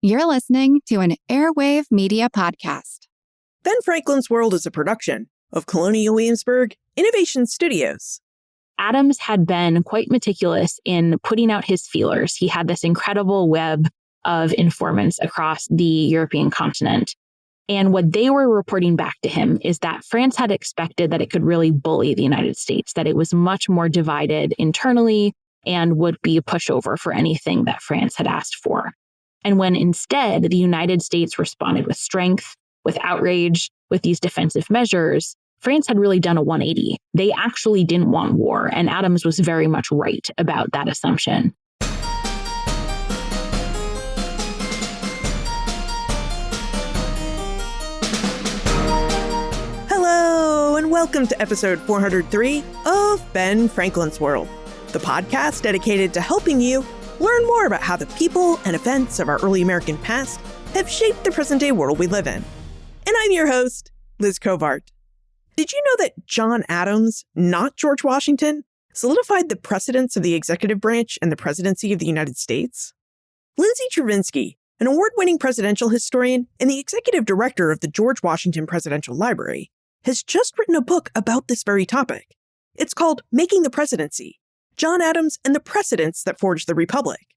You're listening to an Airwave Media Podcast. Ben Franklin's World is a production of Colonial Williamsburg Innovation Studios. Adams had been quite meticulous in putting out his feelers. He had this incredible web of informants across the European continent. And what they were reporting back to him is that France had expected that it could really bully the United States, that it was much more divided internally and would be a pushover for anything that France had asked for. And when instead the United States responded with strength, with outrage, with these defensive measures, France had really done a 180. They actually didn't want war, and Adams was very much right about that assumption. Hello, and welcome to episode 403 of Ben Franklin's World, the podcast dedicated to helping you learn more about how the people and events of our early American past have shaped the present-day world we live in. And I'm your host, Liz Covart. Did you know that John Adams, not George Washington, solidified the precedents of the executive branch and the presidency of the United States? Lindsay Travinsky, an award-winning presidential historian and the executive director of the George Washington Presidential Library, has just written a book about this very topic. It's called Making the Presidency: John Adams and the Precedents That Forged the Republic.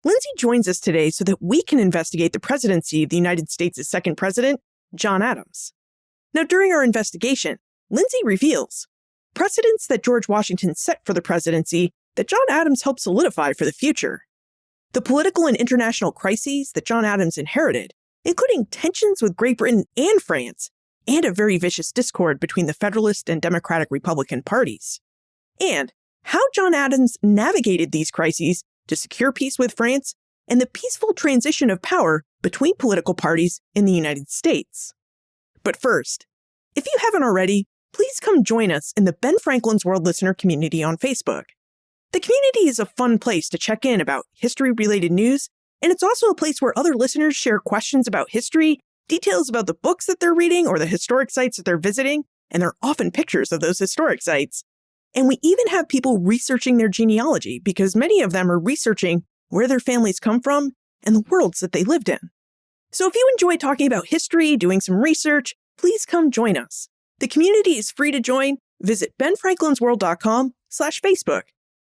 Lindsay joins us today so that we can investigate the presidency of the United States' second president, John Adams. Now, during our investigation, Lindsay reveals precedents that George Washington set for the presidency that John Adams helped solidify for the future. The political and international crises that John Adams inherited, including tensions with Great Britain and France, and a very vicious discord between the Federalist and Democratic Republican parties. And how John Adams navigated these crises to secure peace with France and the peaceful transition of power between political parties in the United States. But first, if you haven't already, please come join us in the Ben Franklin's World listener community on Facebook. The community is a fun place to check in about history-related news, and it's also a place where other listeners share questions about history, details about the books that they're reading or the historic sites that they're visiting, and there are often pictures of those historic sites. And we even have people researching their genealogy because many of them are researching where their families come from and the worlds that they lived in. So if you enjoy talking about history, doing some research, please come join us. The community is free to join. Visit benfranklinsworld.com/Facebook.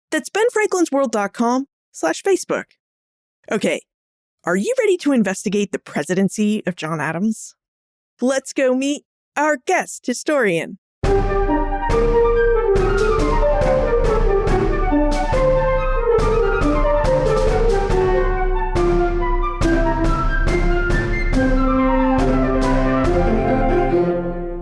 That's benfranklinsworld.com/Facebook. Okay, are you ready to investigate the presidency of John Adams? Let's go meet our guest historian.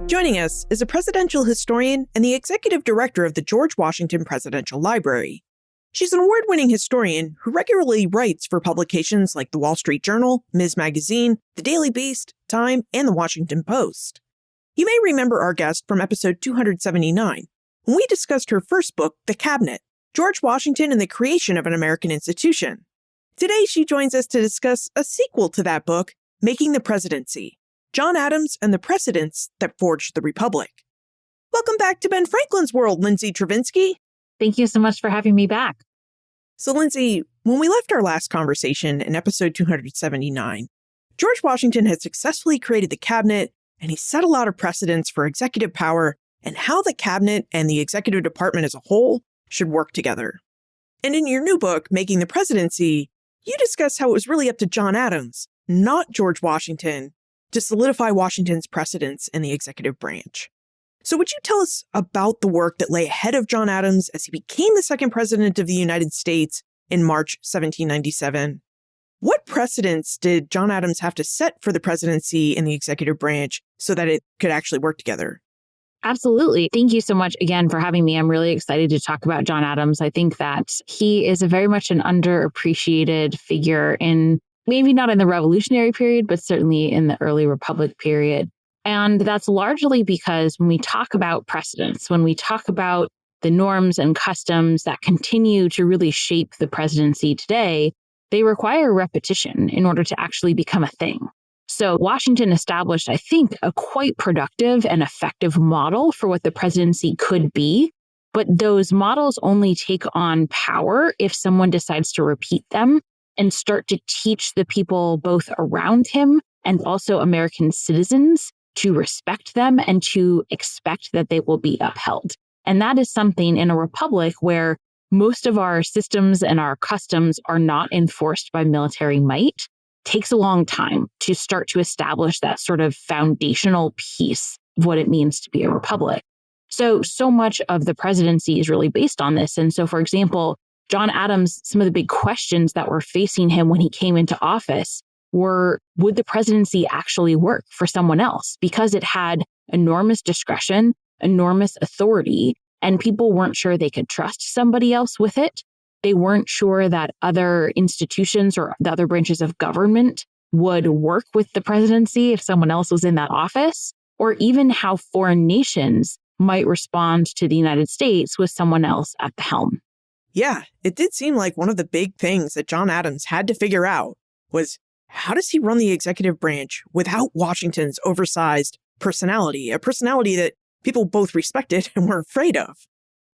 Joining us is a presidential historian and the executive director of the George Washington Presidential Library. She's an award-winning historian who regularly writes for publications like The Wall Street Journal, Ms. Magazine, The Daily Beast, Time, and The Washington Post. You may remember our guest from episode 279, when we discussed her first book, The Cabinet, George Washington and the Creation of an American Institution. Today, she joins us to discuss a sequel to that book, Making the Presidency: John Adams and the Precedents That Forged the Republic. Welcome back to Ben Franklin's World, Lindsay Travinsky. Thank you so much for having me back. So, Lindsay, when we left our last conversation in episode 279, George Washington had successfully created the cabinet, and he set a lot of precedents for executive power and how the cabinet and the executive department as a whole should work together. And in your new book, Making the Presidency, you discuss how it was really up to John Adams, not George Washington, to solidify Washington's precedents in the executive branch. So would you tell us about the work that lay ahead of John Adams as he became the second president of the United States in March 1797? What precedents did John Adams have to set for the presidency and the executive branch so that it could actually work together? Absolutely. Thank you so much again for having me. I'm really excited to talk about John Adams. I think that he is a very much an underappreciated figure in maybe not in the Revolutionary period, but certainly in the early Republic period. And that's largely because when we talk about precedents, when we talk about the norms and customs that continue to really shape the presidency today, they require repetition in order to actually become a thing. So Washington established, I think, a quite productive and effective model for what the presidency could be. But those models only take on power if someone decides to repeat them and start to teach the people both around him and also American citizens to respect them and to expect that they will be upheld. And that is something in a republic where most of our systems and our customs are not enforced by military might. Takes a long time to start to establish that sort of foundational piece of what it means to be a republic. So much of the presidency is really based on this. And so, for example, John Adams, some of the big questions that were facing him when he came into office were, would the presidency actually work for someone else? Because it had enormous discretion, enormous authority, and people weren't sure they could trust somebody else with it. They weren't sure that other institutions or the other branches of government would work with the presidency if someone else was in that office, or even how foreign nations might respond to the United States with someone else at the helm. Yeah, it did seem like one of the big things that John Adams had to figure out was, how does he run the executive branch without Washington's oversized personality, a personality that people both respected and were afraid of?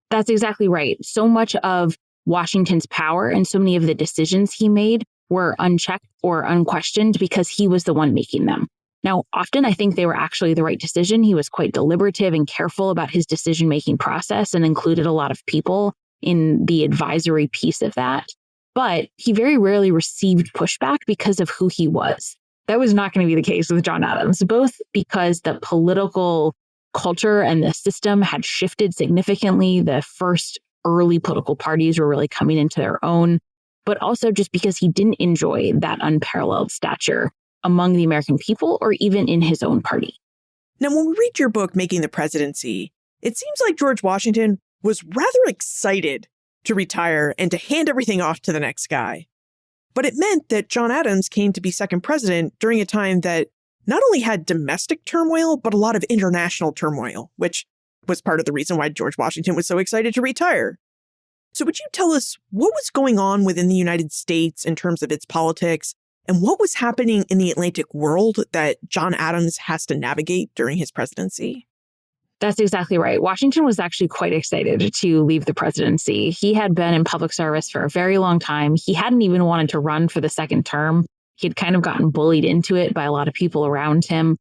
That's exactly right. So much of Washington's power and so many of the decisions he made were unchecked or unquestioned because he was the one making them. Now, often I think they were actually the right decision. He was quite deliberative and careful about his decision-making process and included a lot of people in the advisory piece of that. But he very rarely received pushback because of who he was. That was not going to be the case with John Adams, both because the political culture and the system had shifted significantly. The first early political parties were really coming into their own, but also just because he didn't enjoy that unparalleled stature among the American people or even in his own party. Now, when we read your book, Making the Presidency, it seems like George Washington was rather excited to retire and to hand everything off to the next guy. But it meant that John Adams came to be second president during a time that not only had domestic turmoil, but a lot of international turmoil, which was part of the reason why George Washington was so excited to retire. So would you tell us what was going on within the United States in terms of its politics, and what was happening in the Atlantic world that John Adams has to navigate during his presidency? That's exactly right. Washington was actually quite excited to leave the presidency. He had been in public service for a very long time. He hadn't even wanted to run for the second term. He'd kind of gotten bullied into it by a lot of people around him.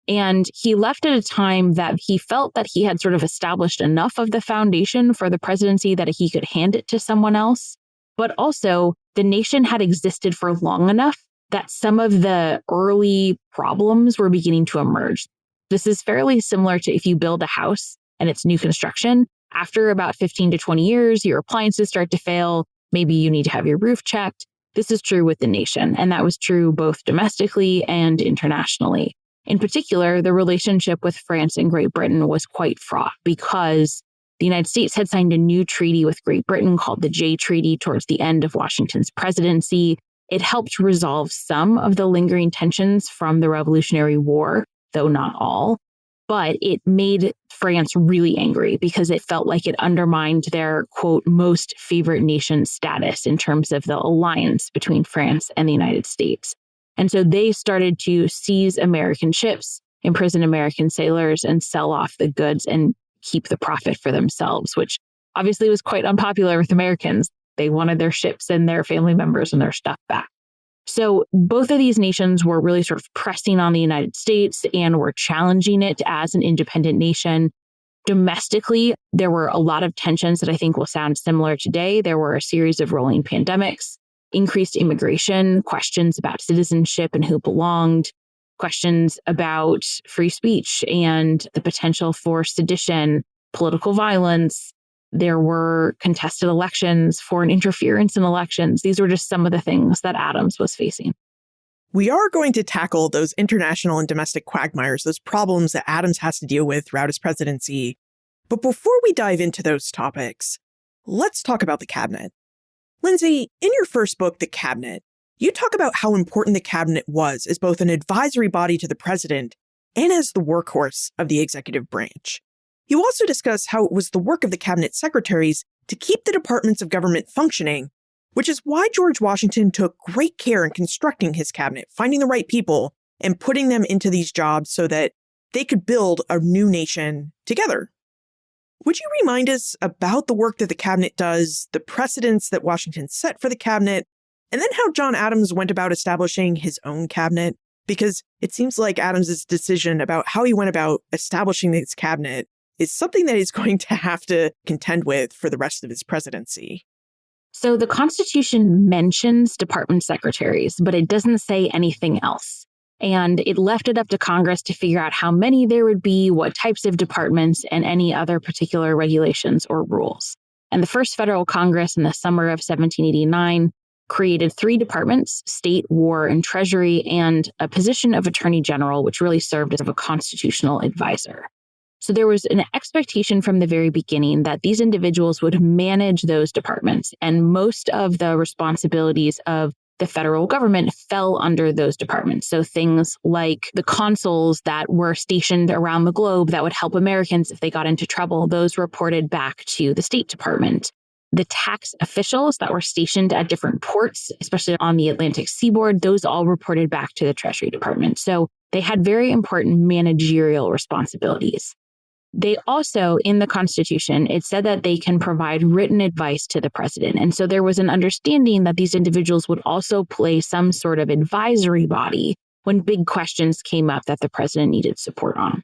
And he left at a time that he felt that he had sort of established enough of the foundation for the presidency that he could hand it to someone else. But also, the nation had existed for long enough that some of the early problems were beginning to emerge. This is fairly similar to if you build a house and it's new construction. After about 15 to 20 years, your appliances start to fail. Maybe you need to have your roof checked. This is true with the nation. And that was true both domestically and internationally. In particular, the relationship with France and Great Britain was quite fraught because the United States had signed a new treaty with Great Britain called the Jay Treaty towards the end of Washington's presidency. It helped resolve some of the lingering tensions from the Revolutionary War, though not all. But it made France really angry because it felt like it undermined their, quote, most favorite nation status in terms of the alliance between France and the United States. And so they started to seize American ships, imprison American sailors, and sell off the goods and keep the profit for themselves, which obviously was quite unpopular with Americans. They wanted their ships and their family members and their stuff back. So both of these nations were really sort of pressing on the United States and were challenging it as an independent nation. Domestically, there were a lot of tensions that I think will sound similar today. There were a series of rolling pandemics, increased immigration, questions about citizenship and who belonged, questions about free speech and the potential for sedition, political violence. There were contested elections, foreign interference in elections. These were just some of the things that Adams was facing. We are going to tackle those international and domestic quagmires, those problems that Adams has to deal with throughout his presidency. But before we dive into those topics, let's talk about the cabinet. Lindsay, in your first book, The Cabinet, you talk about how important the cabinet was as both an advisory body to the president and as the workhorse of the executive branch. You also discuss how it was the work of the cabinet secretaries to keep the departments of government functioning, which is why George Washington took great care in constructing his cabinet, finding the right people and putting them into these jobs so that they could build a new nation together. Would you remind us about the work that the cabinet does, the precedents that Washington set for the cabinet, and then how John Adams went about establishing his own cabinet, because it seems like Adams's decision about how he went about establishing his cabinet is something that he's going to have to contend with for the rest of his presidency. So the Constitution mentions department secretaries, but it doesn't say anything else. And it left it up to Congress to figure out how many there would be, what types of departments, and any other particular regulations or rules. And the first federal Congress in the summer of 1789 created 3 departments: State, War, and Treasury, and a position of Attorney General, which really served as a constitutional advisor. So there was an expectation from the very beginning that these individuals would manage those departments, and most of the responsibilities of the federal government fell under those departments. So things like the consuls that were stationed around the globe that would help Americans if they got into trouble, those reported back to the State Department. The tax officials that were stationed at different ports, especially on the Atlantic seaboard, those all reported back to the Treasury Department. So they had very important managerial responsibilities. They also, in the Constitution, it said that they can provide written advice to the president. And so there was an understanding that these individuals would also play some sort of advisory body when big questions came up that the president needed support on.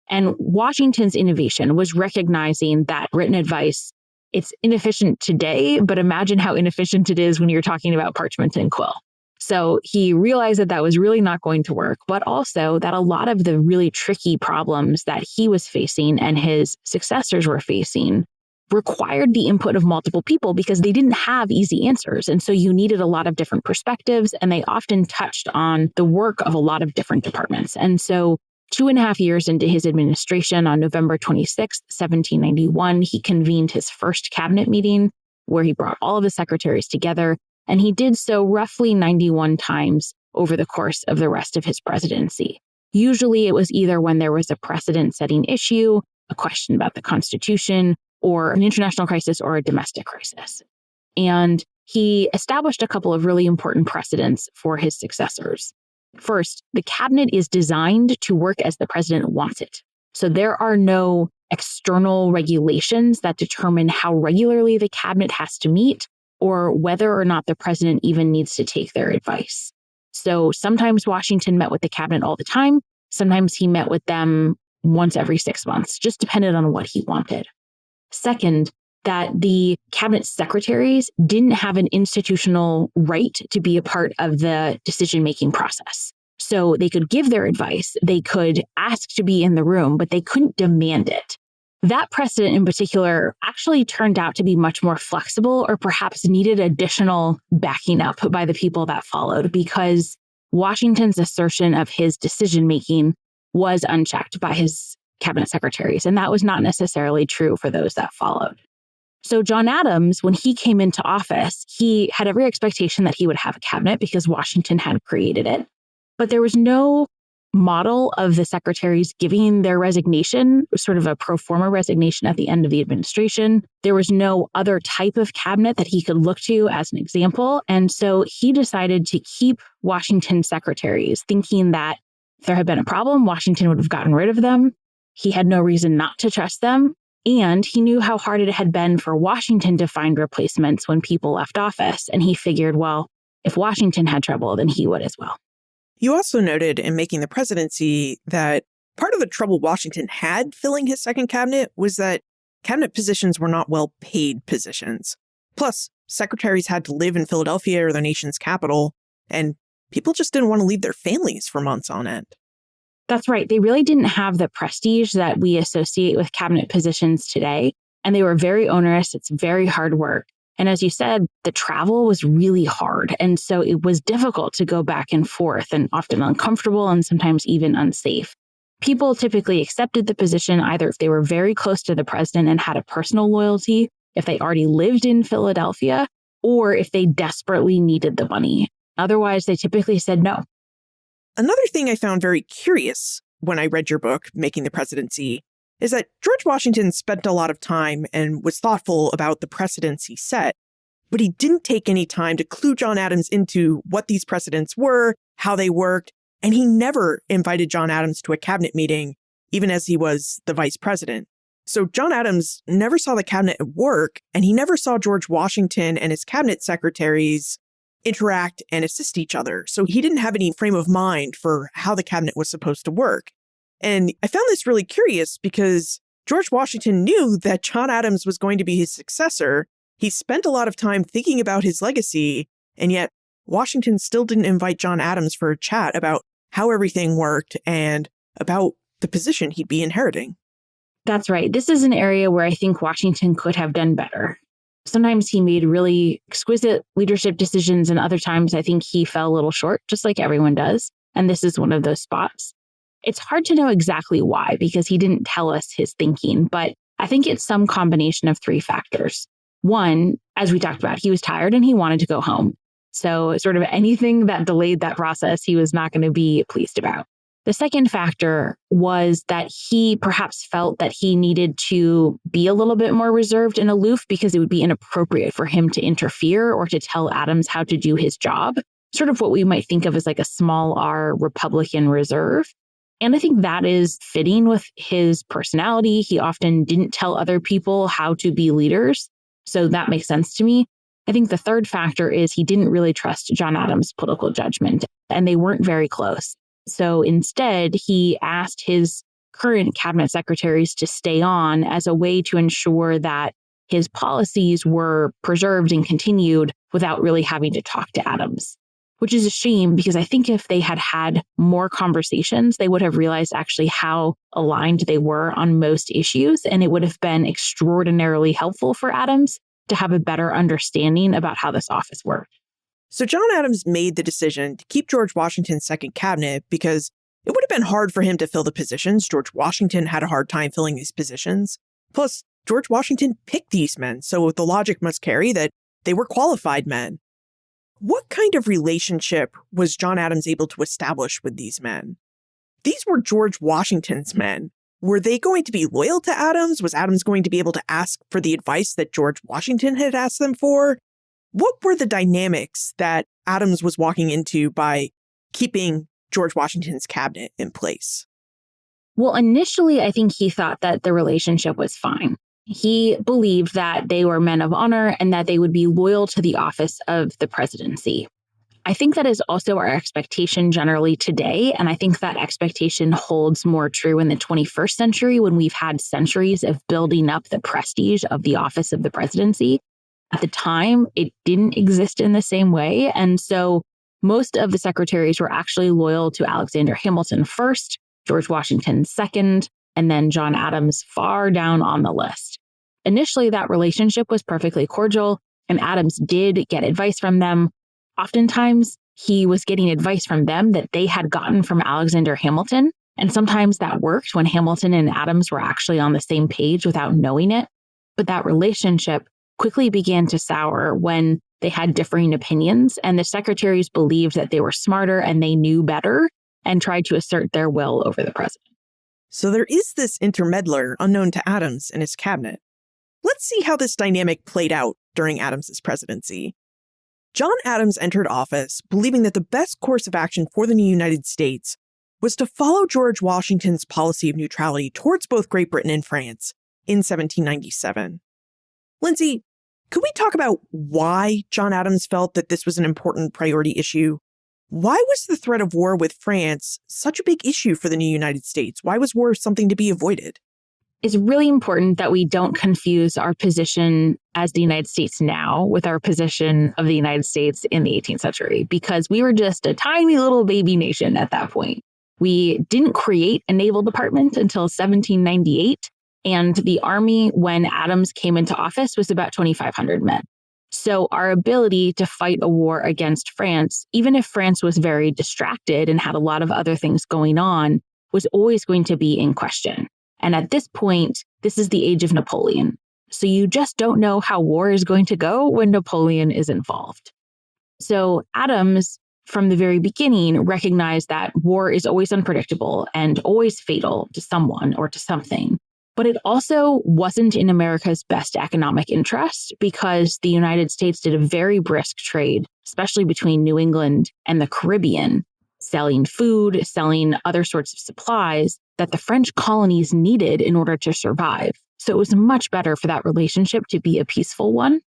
And Washington's innovation was recognizing that written advice, it's inefficient today, but imagine how inefficient it is when you're talking about parchment and quill. So he realized that that was really not going to work, but also that a lot of the really tricky problems that he was facing and his successors were facing required the input of multiple people because they didn't have easy answers. And so you needed a lot of different perspectives, and they often touched on the work of a lot of different departments. And so 2.5 years into his administration, on November 26, 1791, he convened his first cabinet meeting where he brought all of the secretaries together. And he did so roughly 91 times over the course of the rest of his presidency. Usually it was either when there was a precedent-setting issue, a question about the Constitution, or an international crisis or a domestic crisis. And he established a couple of really important precedents for his successors. First, the cabinet is designed to work as the president wants it. So there are no external regulations that determine how regularly the cabinet has to meet, or whether or not the president even needs to take their advice. So sometimes Washington met with the cabinet all the time. Sometimes he met with them once every 6 months, just depended on what he wanted. Second, that the cabinet secretaries didn't have an institutional right to be a part of the decision-making process. So they could give their advice, they could ask to be in the room, but they couldn't demand it. That precedent in particular actually turned out to be much more flexible, or perhaps needed additional backing up by the people that followed, because Washington's assertion of his decision-making was unchecked by his cabinet secretaries, and that was not necessarily true for those that followed. So John Adams, when he came into office, he had every expectation that he would have a cabinet because Washington had created it, but there was no model of the secretaries giving their resignation, sort of a pro forma resignation at the end of the administration. There was no other type of cabinet that he could look to as an example. And so he decided to keep Washington secretaries, thinking that if there had been a problem, Washington would have gotten rid of them. He had no reason not to trust them. And he knew how hard it had been for Washington to find replacements when people left office. And he figured, well, if Washington had trouble, then he would as well. You also noted in making the presidency that part of the trouble Washington had filling his second cabinet was that cabinet positions were not well-paid positions. Plus, secretaries had to live in Philadelphia or the nation's capital, and people just didn't want to leave their families for months on end. That's right. They really didn't have the prestige that we associate with cabinet positions today, and they were very onerous. It's very hard work. And as you said, the travel was really hard. And so it was difficult to go back and forth, and often uncomfortable and sometimes even unsafe. People typically accepted the position either if they were very close to the president and had a personal loyalty, if they already lived in Philadelphia, or if they desperately needed the money. Otherwise, they typically said no. Another thing I found very curious when I read your book, Making the Presidency, is that George Washington spent a lot of time and was thoughtful about the precedents he set, but he didn't take any time to clue John Adams into what these precedents were, how they worked, and he never invited John Adams to a cabinet meeting, even as he was the vice president. So John Adams never saw the cabinet at work, and he never saw George Washington and his cabinet secretaries interact and assist each other. So he didn't have any frame of mind for how the cabinet was supposed to work. And I found this really curious because George Washington knew that John Adams was going to be his successor. He spent a lot of time thinking about his legacy, and yet Washington still didn't invite John Adams for a chat about how everything worked and about the position he'd be inheriting. That's right. This is an area where I think Washington could have done better. Sometimes he made really exquisite leadership decisions, and other times I think he fell a little short, just like everyone does. And this is one of those spots. It's hard to know exactly why, because he didn't tell us his thinking, but I think it's some combination of three factors. One, as we talked about, he was tired and he wanted to go home. So sort of anything that delayed that process, he was not going to be pleased about. The second factor was that he perhaps felt that he needed to be a little bit more reserved and aloof because it would be inappropriate for him to interfere or to tell Adams how to do his job, sort of what we might think of as like a small r Republican reserve. And I think that is fitting with his personality. He often didn't tell other people how to be leaders. So that makes sense to me. I think the third factor is he didn't really trust John Adams' political judgment, and they weren't very close. So instead, he asked his current cabinet secretaries to stay on as a way to ensure that his policies were preserved and continued without really having to talk to Adams, which is a shame because I think if they had had more conversations, they would have realized actually how aligned they were on most issues. And it would have been extraordinarily helpful for Adams to have a better understanding about how this office worked. So John Adams made the decision to keep George Washington's second cabinet because it would have been hard for him to fill the positions. George Washington had a hard time filling these positions. Plus, George Washington picked these men, so the logic must carry that they were qualified men. What kind of relationship was John Adams able to establish with these men? These were George Washington's men. Were they going to be loyal to Adams? Was Adams going to be able to ask for the advice that George Washington had asked them for? What were the dynamics that Adams was walking into by keeping George Washington's cabinet in place? Well, initially, I think he thought that the relationship was fine. He believed that they were men of honor and that they would be loyal to the office of the presidency. I think that is also our expectation generally today, and I think that expectation holds more true in the 21st century when we've had centuries of building up the prestige of the office of the presidency. At the time, it didn't exist in the same way, and so most of the secretaries were actually loyal to Alexander Hamilton first, George Washington second, and then John Adams far down on the list. Initially, that relationship was perfectly cordial, and Adams did get advice from them. Oftentimes, he was getting advice from them that they had gotten from Alexander Hamilton, and sometimes that worked when Hamilton and Adams were actually on the same page without knowing it. But that relationship quickly began to sour when they had differing opinions, and the secretaries believed that they were smarter and they knew better and tried to assert their will over the president. So there is this intermeddler unknown to Adams and his cabinet. Let's see how this dynamic played out during Adams's presidency. John Adams entered office believing that the best course of action for the new United States was to follow George Washington's policy of neutrality towards both Great Britain and France in 1797. Lindsay, could we talk about why John Adams felt that this was an important priority issue? Why was the threat of war with France such a big issue for the new United States? Why was war something to be avoided? It's really important that we don't confuse our position as the United States now with our position of the United States in the 18th century, because we were just a tiny little baby nation at that point. We didn't create a naval department until 1798, and the army, when Adams came into office, was about 2,500 men. So our ability to fight a war against France, even if France was very distracted and had a lot of other things going on, was always going to be in question. And at this point, this is the age of Napoleon. So you just don't know how war is going to go when Napoleon is involved. So Adams, from the very beginning, recognized that war is always unpredictable and always fatal to someone or to something. But it also wasn't in America's best economic interest because the United States did a very brisk trade, especially between New England and the Caribbean, selling food, selling other sorts of supplies that the French colonies needed in order to survive. So it was much better for that relationship to be a peaceful one.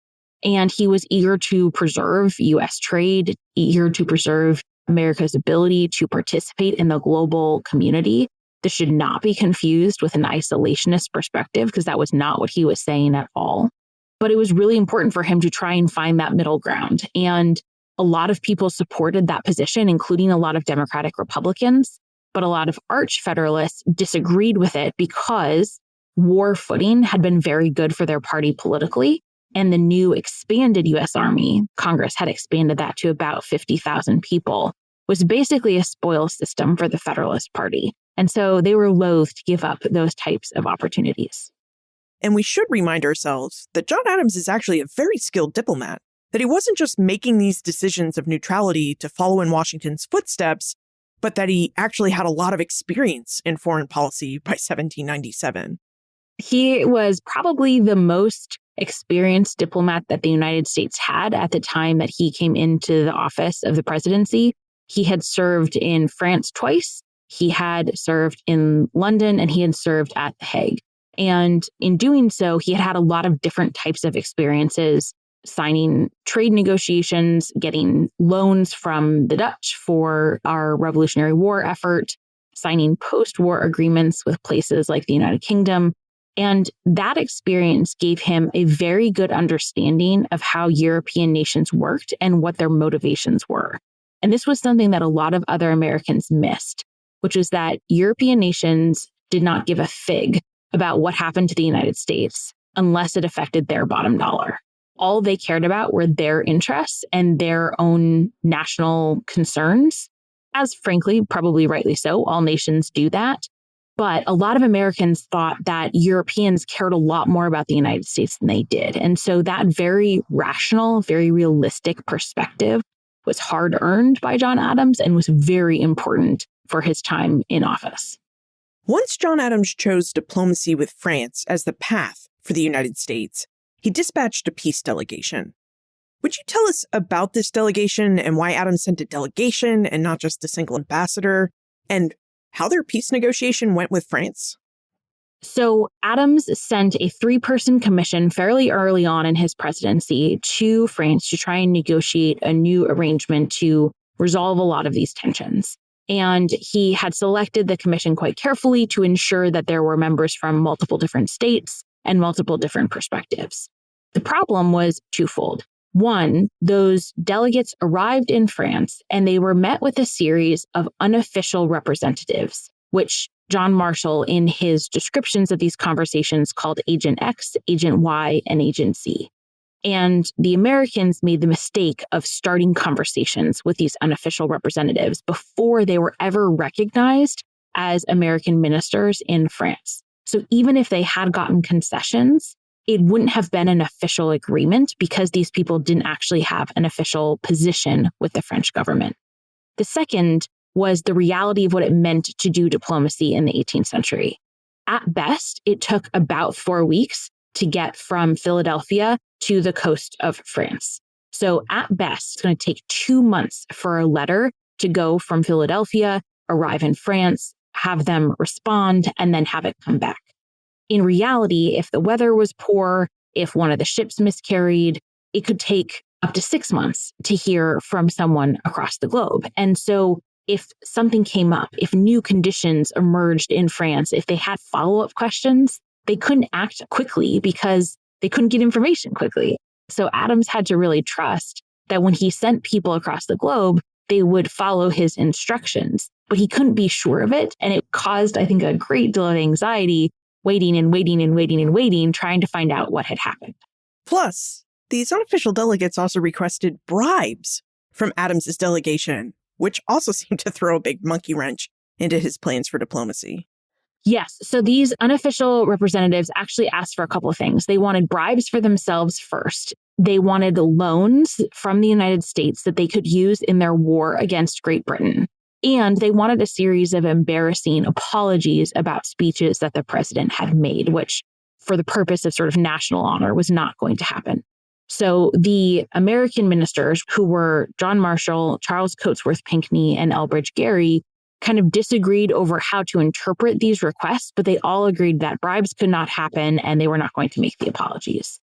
And he was eager to preserve U.S. trade, eager to preserve America's ability to participate in the global community. This should not be confused with an isolationist perspective, because that was not what he was saying at all. But it was really important for him to try and find that middle ground. And a lot of people supported that position, including a lot of Democratic Republicans. But a lot of arch Federalists disagreed with it because war footing had been very good for their party politically. And the new expanded U.S. Army, Congress had expanded that to about 50,000 people, was basically a spoil system for the Federalist Party. And so they were loath to give up those types of opportunities. And we should remind ourselves that John Adams is actually a very skilled diplomat, that he wasn't just making these decisions of neutrality to follow in Washington's footsteps, but that he actually had a lot of experience in foreign policy by 1797. He was probably the most experienced diplomat that the United States had at the time that he came into the office of the presidency. He had served in France twice. He had served in London, and he had served at The Hague. And in doing so, he had had a lot of different types of experiences, signing trade negotiations, getting loans from the Dutch for our Revolutionary War effort, signing post-war agreements with places like the United Kingdom. And that experience gave him a very good understanding of how European nations worked and what their motivations were. And this was something that a lot of other Americans missed, which is that European nations did not give a fig about what happened to the United States unless it affected their bottom dollar. All they cared about were their interests and their own national concerns, as frankly, probably rightly so, all nations do that. But a lot of Americans thought that Europeans cared a lot more about the United States than they did. And so that very rational, very realistic perspective was hard earned by John Adams and was very important for his time in office. Once John Adams chose diplomacy with France as the path for the United States, he dispatched a peace delegation. Would you tell us about this delegation and why Adams sent a delegation and not just a single ambassador, and how their peace negotiation went with France? So Adams sent a 3-person commission fairly early on in his presidency to France to try and negotiate a new arrangement to resolve a lot of these tensions. And he had selected the commission quite carefully to ensure that there were members from multiple different states and multiple different perspectives. The problem was twofold. One, those delegates arrived in France and they were met with a series of unofficial representatives, which John Marshall, in his descriptions of these conversations, called Agent X, Agent Y, and Agent Z. And the Americans made the mistake of starting conversations with these unofficial representatives before they were ever recognized as American ministers in France. So even if they had gotten concessions, it wouldn't have been an official agreement because these people didn't actually have an official position with the French government. The second was the reality of what it meant to do diplomacy in the 18th century. At best, it took about 4 weeks to get from Philadelphia to the coast of France. So at best, it's going to take 2 months for a letter to go from Philadelphia, arrive in France, have them respond, and then have it come back. In reality, if the weather was poor, if one of the ships miscarried, it could take up to 6 months to hear from someone across the globe. And so if something came up, if new conditions emerged in France, if they had follow-up questions, they couldn't act quickly because they couldn't get information quickly. So Adams had to really trust that when he sent people across the globe, they would follow his instructions. But he couldn't be sure of it. And it caused, I think, a great deal of anxiety, waiting, trying to find out what had happened. Plus, these unofficial delegates also requested bribes from Adams's delegation, which also seemed to throw a big monkey wrench into his plans for diplomacy. Yes. So these unofficial representatives actually asked for a couple of things. They wanted bribes for themselves first. They wanted loans from the United States that they could use in their war against Great Britain. And they wanted a series of embarrassing apologies about speeches that the president had made, which for the purpose of sort of national honor was not going to happen. So the American ministers, who were John Marshall, Charles Cotesworth Pinckney, and Elbridge Gerry, kind of disagreed over how to interpret these requests, but they all agreed that bribes could not happen and they were not going to make the apologies.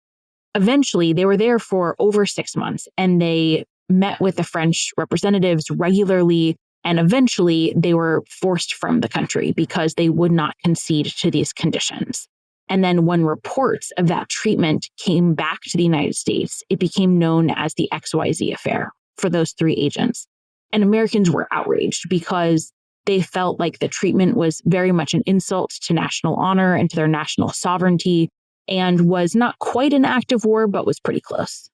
Eventually, they were there for over 6 months, and they met with the French representatives regularly. And eventually, they were forced from the country because they would not concede to these conditions. And then when reports of that treatment came back to the United States, it became known as the XYZ affair for those 3 agents. And Americans were outraged because they felt like the treatment was very much an insult to national honor and to their national sovereignty, and was not quite an act of war, but was pretty close.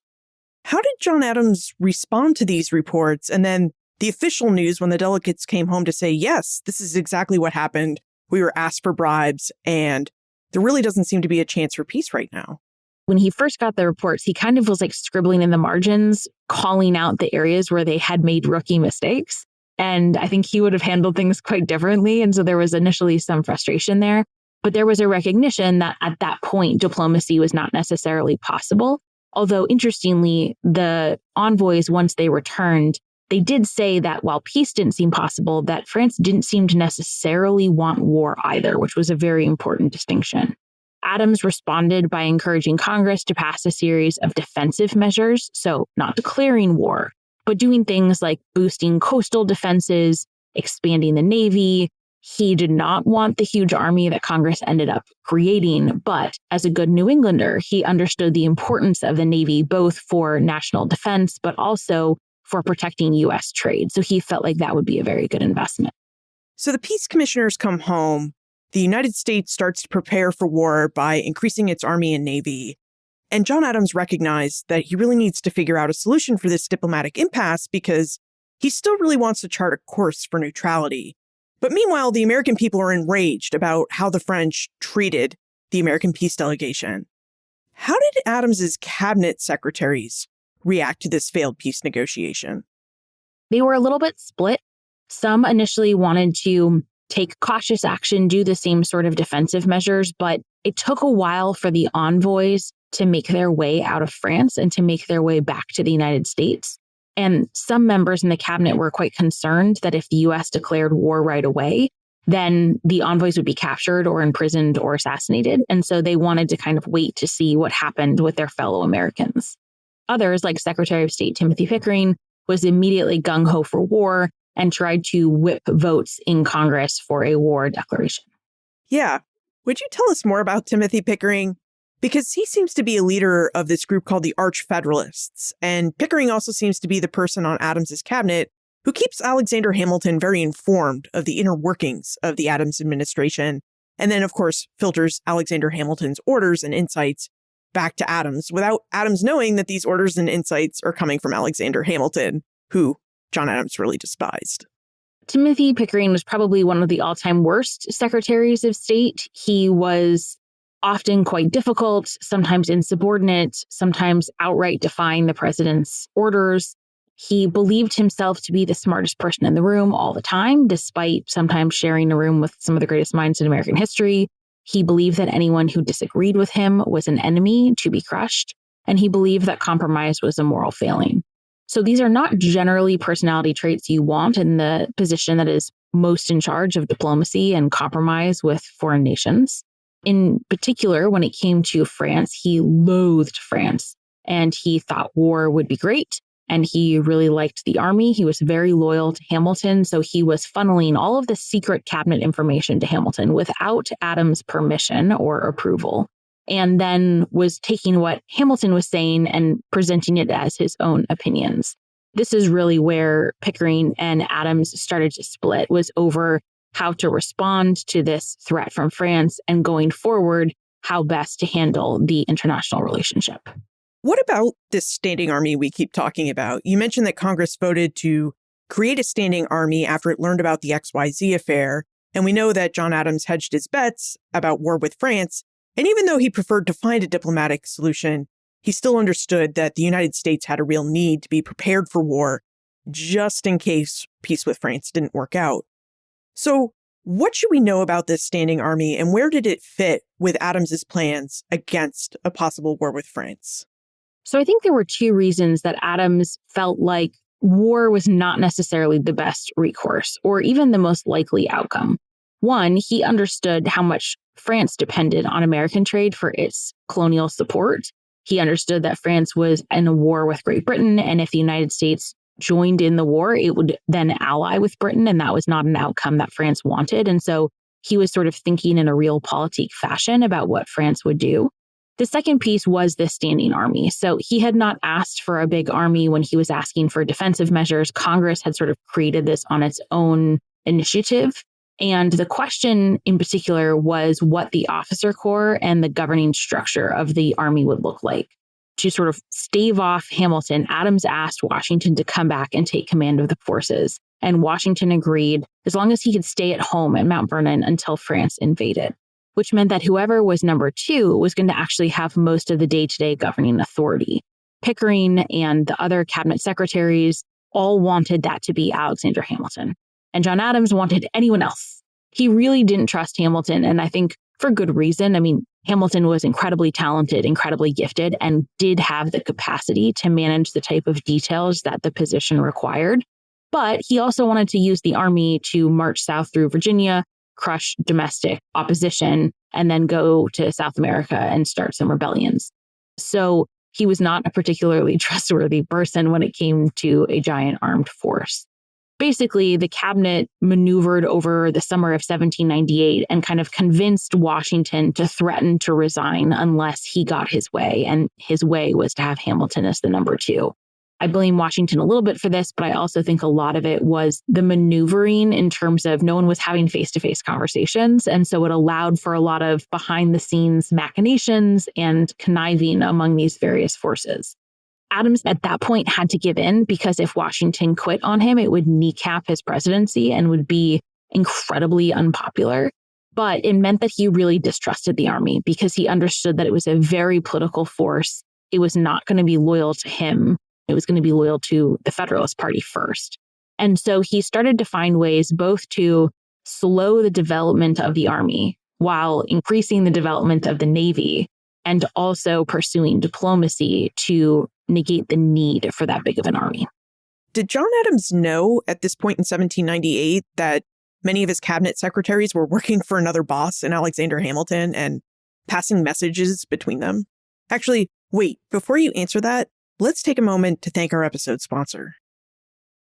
How did John Adams respond to these reports? And then the official news when the delegates came home to say, yes, this is exactly what happened. We were asked for bribes, and there really doesn't seem to be a chance for peace right now. When he first got the reports, he kind of was like scribbling in the margins, calling out the areas where they had made rookie mistakes. And I think he would have handled things quite differently. And so there was initially some frustration there. But there was a recognition that at that point, diplomacy was not necessarily possible. Although, interestingly, the envoys, once they returned, they did say that while peace didn't seem possible, that France didn't seem to necessarily want war either, which was a very important distinction. Adams responded by encouraging Congress to pass a series of defensive measures, so not declaring war, but doing things like boosting coastal defenses, expanding the Navy. He did not want the huge army that Congress ended up creating, but as a good New Englander, he understood the importance of the Navy, both for national defense, but also for protecting U.S. trade. So he felt like that would be a very good investment. So the peace commissioners come home. The United States starts to prepare for war by increasing its army and navy. And John Adams recognized that he really needs to figure out a solution for this diplomatic impasse because he still really wants to chart a course for neutrality. But meanwhile, the American people are enraged about how the French treated the American peace delegation. How did Adams's cabinet secretaries react to this failed peace negotiation? They were a little bit split. Some initially wanted to take cautious action, do the same sort of defensive measures, but it took a while for the envoys to make their way out of France and to make their way back to the United States. And some members in the cabinet were quite concerned that if the U.S. declared war right away, then the envoys would be captured or imprisoned or assassinated. And so they wanted to kind of wait to see what happened with their fellow Americans. Others, like Secretary of State Timothy Pickering, was immediately gung-ho for war and tried to whip votes in Congress for a war declaration. Yeah. Would you tell us more about Timothy Pickering? Because he seems to be a leader of this group called the Arch Federalists. And Pickering also seems to be the person on Adams's cabinet who keeps Alexander Hamilton very informed of the inner workings of the Adams administration. And then, of course, filters Alexander Hamilton's orders and insights back to Adams without Adams knowing that these orders and insights are coming from Alexander Hamilton, who John Adams really despised. Timothy Pickering was probably one of the all-time worst secretaries of state. He was often quite difficult, sometimes insubordinate, sometimes outright defying the president's orders. He believed himself to be the smartest person in the room all the time, despite sometimes sharing a room with some of the greatest minds in American history. He believed that anyone who disagreed with him was an enemy to be crushed, and he believed that compromise was a moral failing. So these are not generally personality traits you want in the position that is most in charge of diplomacy and compromise with foreign nations. In particular, when it came to France, he loathed France, and he thought war would be great, and he really liked the army. He was very loyal to Hamilton, so he was funneling all of the secret cabinet information to Hamilton without Adams' permission or approval, and then was taking what Hamilton was saying and presenting it as his own opinions. This is really where Pickering and Adams started to split, was over how to respond to this threat from France and going forward, how best to handle the international relationship. What about this standing army we keep talking about? You mentioned that Congress voted to create a standing army after it learned about the XYZ affair. And we know that John Adams hedged his bets about war with France. And even though he preferred to find a diplomatic solution, he still understood that the United States had a real need to be prepared for war just in case peace with France didn't work out. So what should we know about this standing army, and where did it fit with Adams's plans against a possible war with France? So I think there were 2 reasons that Adams felt like war was not necessarily the best recourse or even the most likely outcome. One, he understood how much France depended on American trade for its colonial support. He understood that France was in a war with Great Britain, and if the United States joined in the war, it would then ally with Britain, and that was not an outcome that France wanted. And so he was sort of thinking in a realpolitik fashion about what France would do. The second piece was the standing army. So he had not asked for a big army when he was asking for defensive measures. Congress had sort of created this on its own initiative. And the question in particular was what the officer corps and the governing structure of the army would look like. To sort of stave off Hamilton, Adams asked Washington to come back and take command of the forces. And Washington agreed as long as he could stay at home at Mount Vernon until France invaded, which meant that whoever was number two was going to actually have most of the day-to-day governing authority. Pickering and the other cabinet secretaries all wanted that to be Alexander Hamilton. And John Adams wanted anyone else. He really didn't trust Hamilton, and I think for good reason. I mean, Hamilton was incredibly talented, incredibly gifted, and did have the capacity to manage the type of details that the position required. But he also wanted to use the army to march south through Virginia, crush domestic opposition, and then go to South America and start some rebellions. So he was not a particularly trustworthy person when it came to a giant armed force. Basically, the cabinet maneuvered over the summer of 1798 and kind of convinced Washington to threaten to resign unless he got his way. And his way was to have Hamilton as the number two. I blame Washington a little bit for this, but I also think a lot of it was the maneuvering in terms of no one was having face-to-face conversations. And so it allowed for a lot of behind-the-scenes machinations and conniving among these various forces. Adams at that point had to give in because if Washington quit on him, it would kneecap his presidency and would be incredibly unpopular. But it meant that he really distrusted the army because he understood that it was a very political force. It was not going to be loyal to him. It was going to be loyal to the Federalist Party first. And so he started to find ways both to slow the development of the army while increasing the development of the Navy and also pursuing diplomacy to negate the need for that big of an army. Did John Adams know at this point in 1798 that many of his cabinet secretaries were working for another boss in Alexander Hamilton and passing messages between them? Actually, wait, before you answer that, let's take a moment to thank our episode sponsor.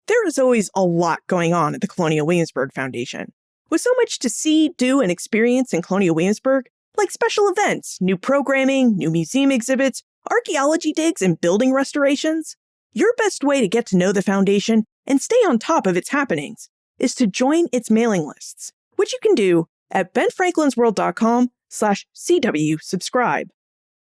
There is always a lot going on at the Colonial Williamsburg Foundation. With so much to see, do, and experience in Colonial Williamsburg, like special events, new programming, new museum exhibits, archaeology digs, and building restorations, your best way to get to know the foundation and stay on top of its happenings is to join its mailing lists, which you can do at benfranklinsworld.com/CW subscribe.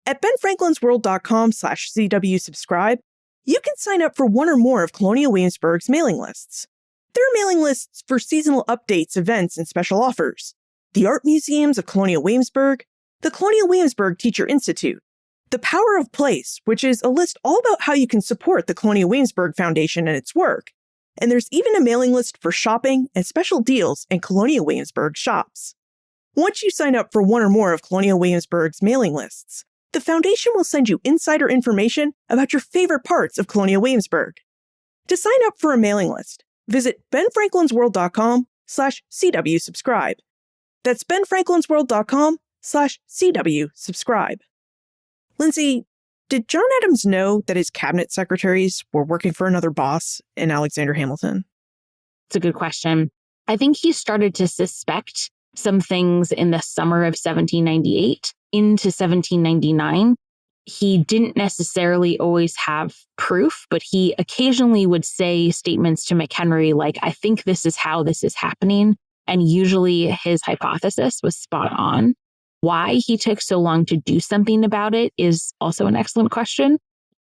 At benfranklinsworld.com/CW subscribe, you can sign up for one or more of Colonial Williamsburg's mailing lists. There are mailing lists for seasonal updates, events, and special offers, the art museums of Colonial Williamsburg, the Colonial Williamsburg Teacher Institute, The Power of Place, which is a list all about how you can support the Colonial Williamsburg Foundation and its work. And there's even a mailing list for shopping and special deals in Colonial Williamsburg shops. Once you sign up for one or more of Colonial Williamsburg's mailing lists, the foundation will send you insider information about your favorite parts of Colonial Williamsburg. To sign up for a mailing list, visit benfranklinsworld.com/CW subscribe. That's benfranklinsworld.com/CW subscribe. Lindsay, did John Adams know that his cabinet secretaries were working for another boss in Alexander Hamilton? It's a good question. I think he started to suspect some things in the summer of 1798 into 1799. He didn't necessarily always have proof, but he occasionally would say statements to McHenry like, I think this is how this is happening. And usually his hypothesis was spot on. Why he took so long to do something about it is also an excellent question.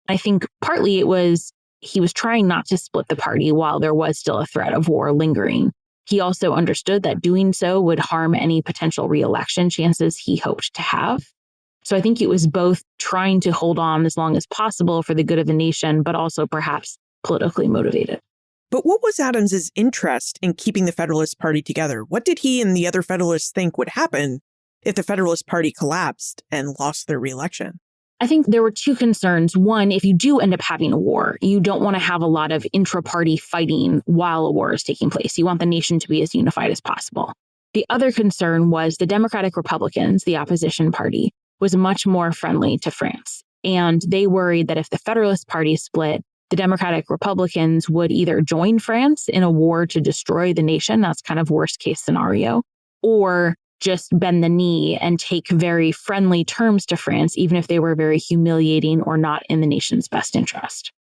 I think partly it was he was trying not to split the party while there was still a threat of war lingering. He also understood that doing so would harm any potential re-election chances he hoped to have. So I think it was both trying to hold on as long as possible for the good of the nation, but also perhaps politically motivated. But what was Adams's interest in keeping the Federalist Party together? What did he and the other Federalists think would happen if the Federalist Party collapsed and lost their re-election? I think there were two concerns. One, if you do end up having a war, you don't want to have a lot of intra-party fighting while a war is taking place. You want the nation to be as unified as possible. The other concern was the Democratic Republicans, the opposition party, was much more friendly to France. And they worried that if the Federalist Party split, the Democratic Republicans would either join France in a war to destroy the nation, that's kind of worst case scenario, or just bend the knee and take very friendly terms to France, even if they were very humiliating or not in the nation's best interest.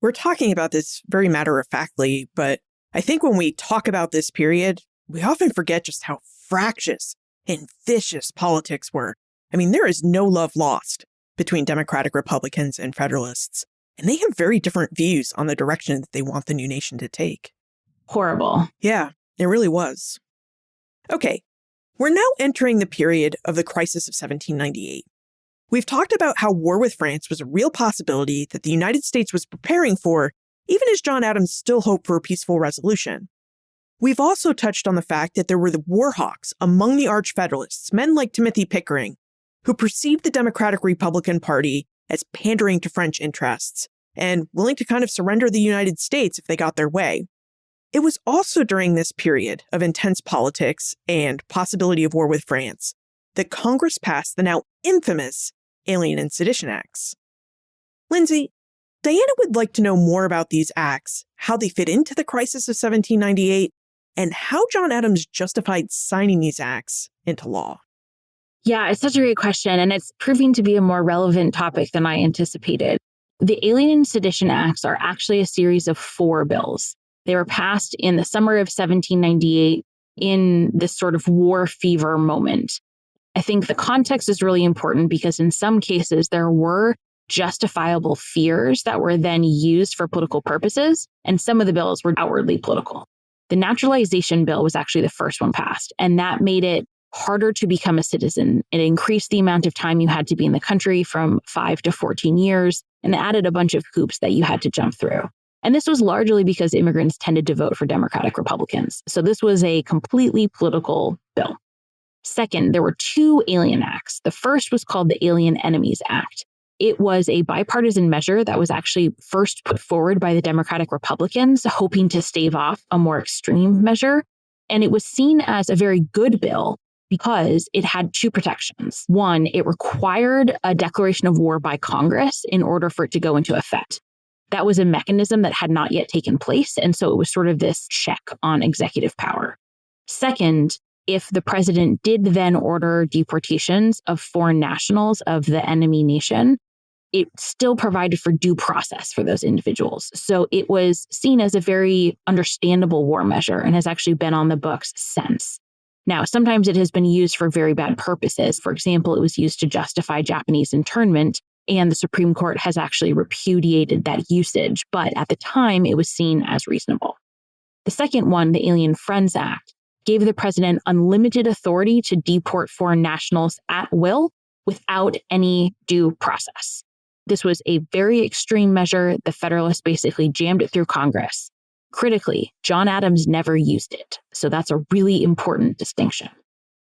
We're talking about this very matter-of-factly, but I think when we talk about this period, we often forget just how fractious and vicious politics were. I mean, there is no love lost between Democratic Republicans and Federalists, and they have very different views on the direction that they want the new nation to take. Horrible. Yeah, it really was. Okay, we're now entering the period of the crisis of 1798. We've talked about how war with France was a real possibility that the United States was preparing for, even as John Adams still hoped for a peaceful resolution. We've also touched on the fact that there were the war hawks among the arch-Federalists, men like Timothy Pickering, who perceived the Democratic-Republican Party as pandering to French interests and willing to kind of surrender the United States if they got their way. It was also during this period of intense politics and possibility of war with France that Congress passed the now infamous Alien and Sedition Acts. Lindsay, Diana would like to know more about these acts, how they fit into the crisis of 1798, and how John Adams justified signing these acts into law. Yeah, it's such a great question, and it's proving to be a more relevant topic than I anticipated. The Alien and Sedition Acts are actually a series of 4 bills. They were passed in the summer of 1798 in this sort of war fever moment. I think the context is really important because in some cases there were justifiable fears that were then used for political purposes, and some of the bills were outwardly political. The Naturalization Bill was actually the first one passed, and that made it harder to become a citizen. It increased the amount of time you had to be in the country from 5 to 14 years and added a bunch of hoops that you had to jump through. And this was largely because immigrants tended to vote for Democratic Republicans. So this was a completely political bill. Second, there were 2 Alien Acts. The first was called the Alien Enemies Act. It was a bipartisan measure that was actually first put forward by the Democratic Republicans, hoping to stave off a more extreme measure. And it was seen as a very good bill because it had 2 protections. One, it required a declaration of war by Congress in order for it to go into effect. That was a mechanism that had not yet taken place, and so it was sort of this check on executive power. Second, if the president did then order deportations of foreign nationals of the enemy nation, it still provided for due process for those individuals. So it was seen as a very understandable war measure and has actually been on the books since. Now, sometimes it has been used for very bad purposes. For example, it was used to justify Japanese internment, and the Supreme Court has actually repudiated that usage. But at the time, it was seen as reasonable. The second one, the Alien Friends Act, gave the president unlimited authority to deport foreign nationals at will without any due process. This was a very extreme measure. The Federalists basically jammed it through Congress. Critically, John Adams never used it. So that's a really important distinction.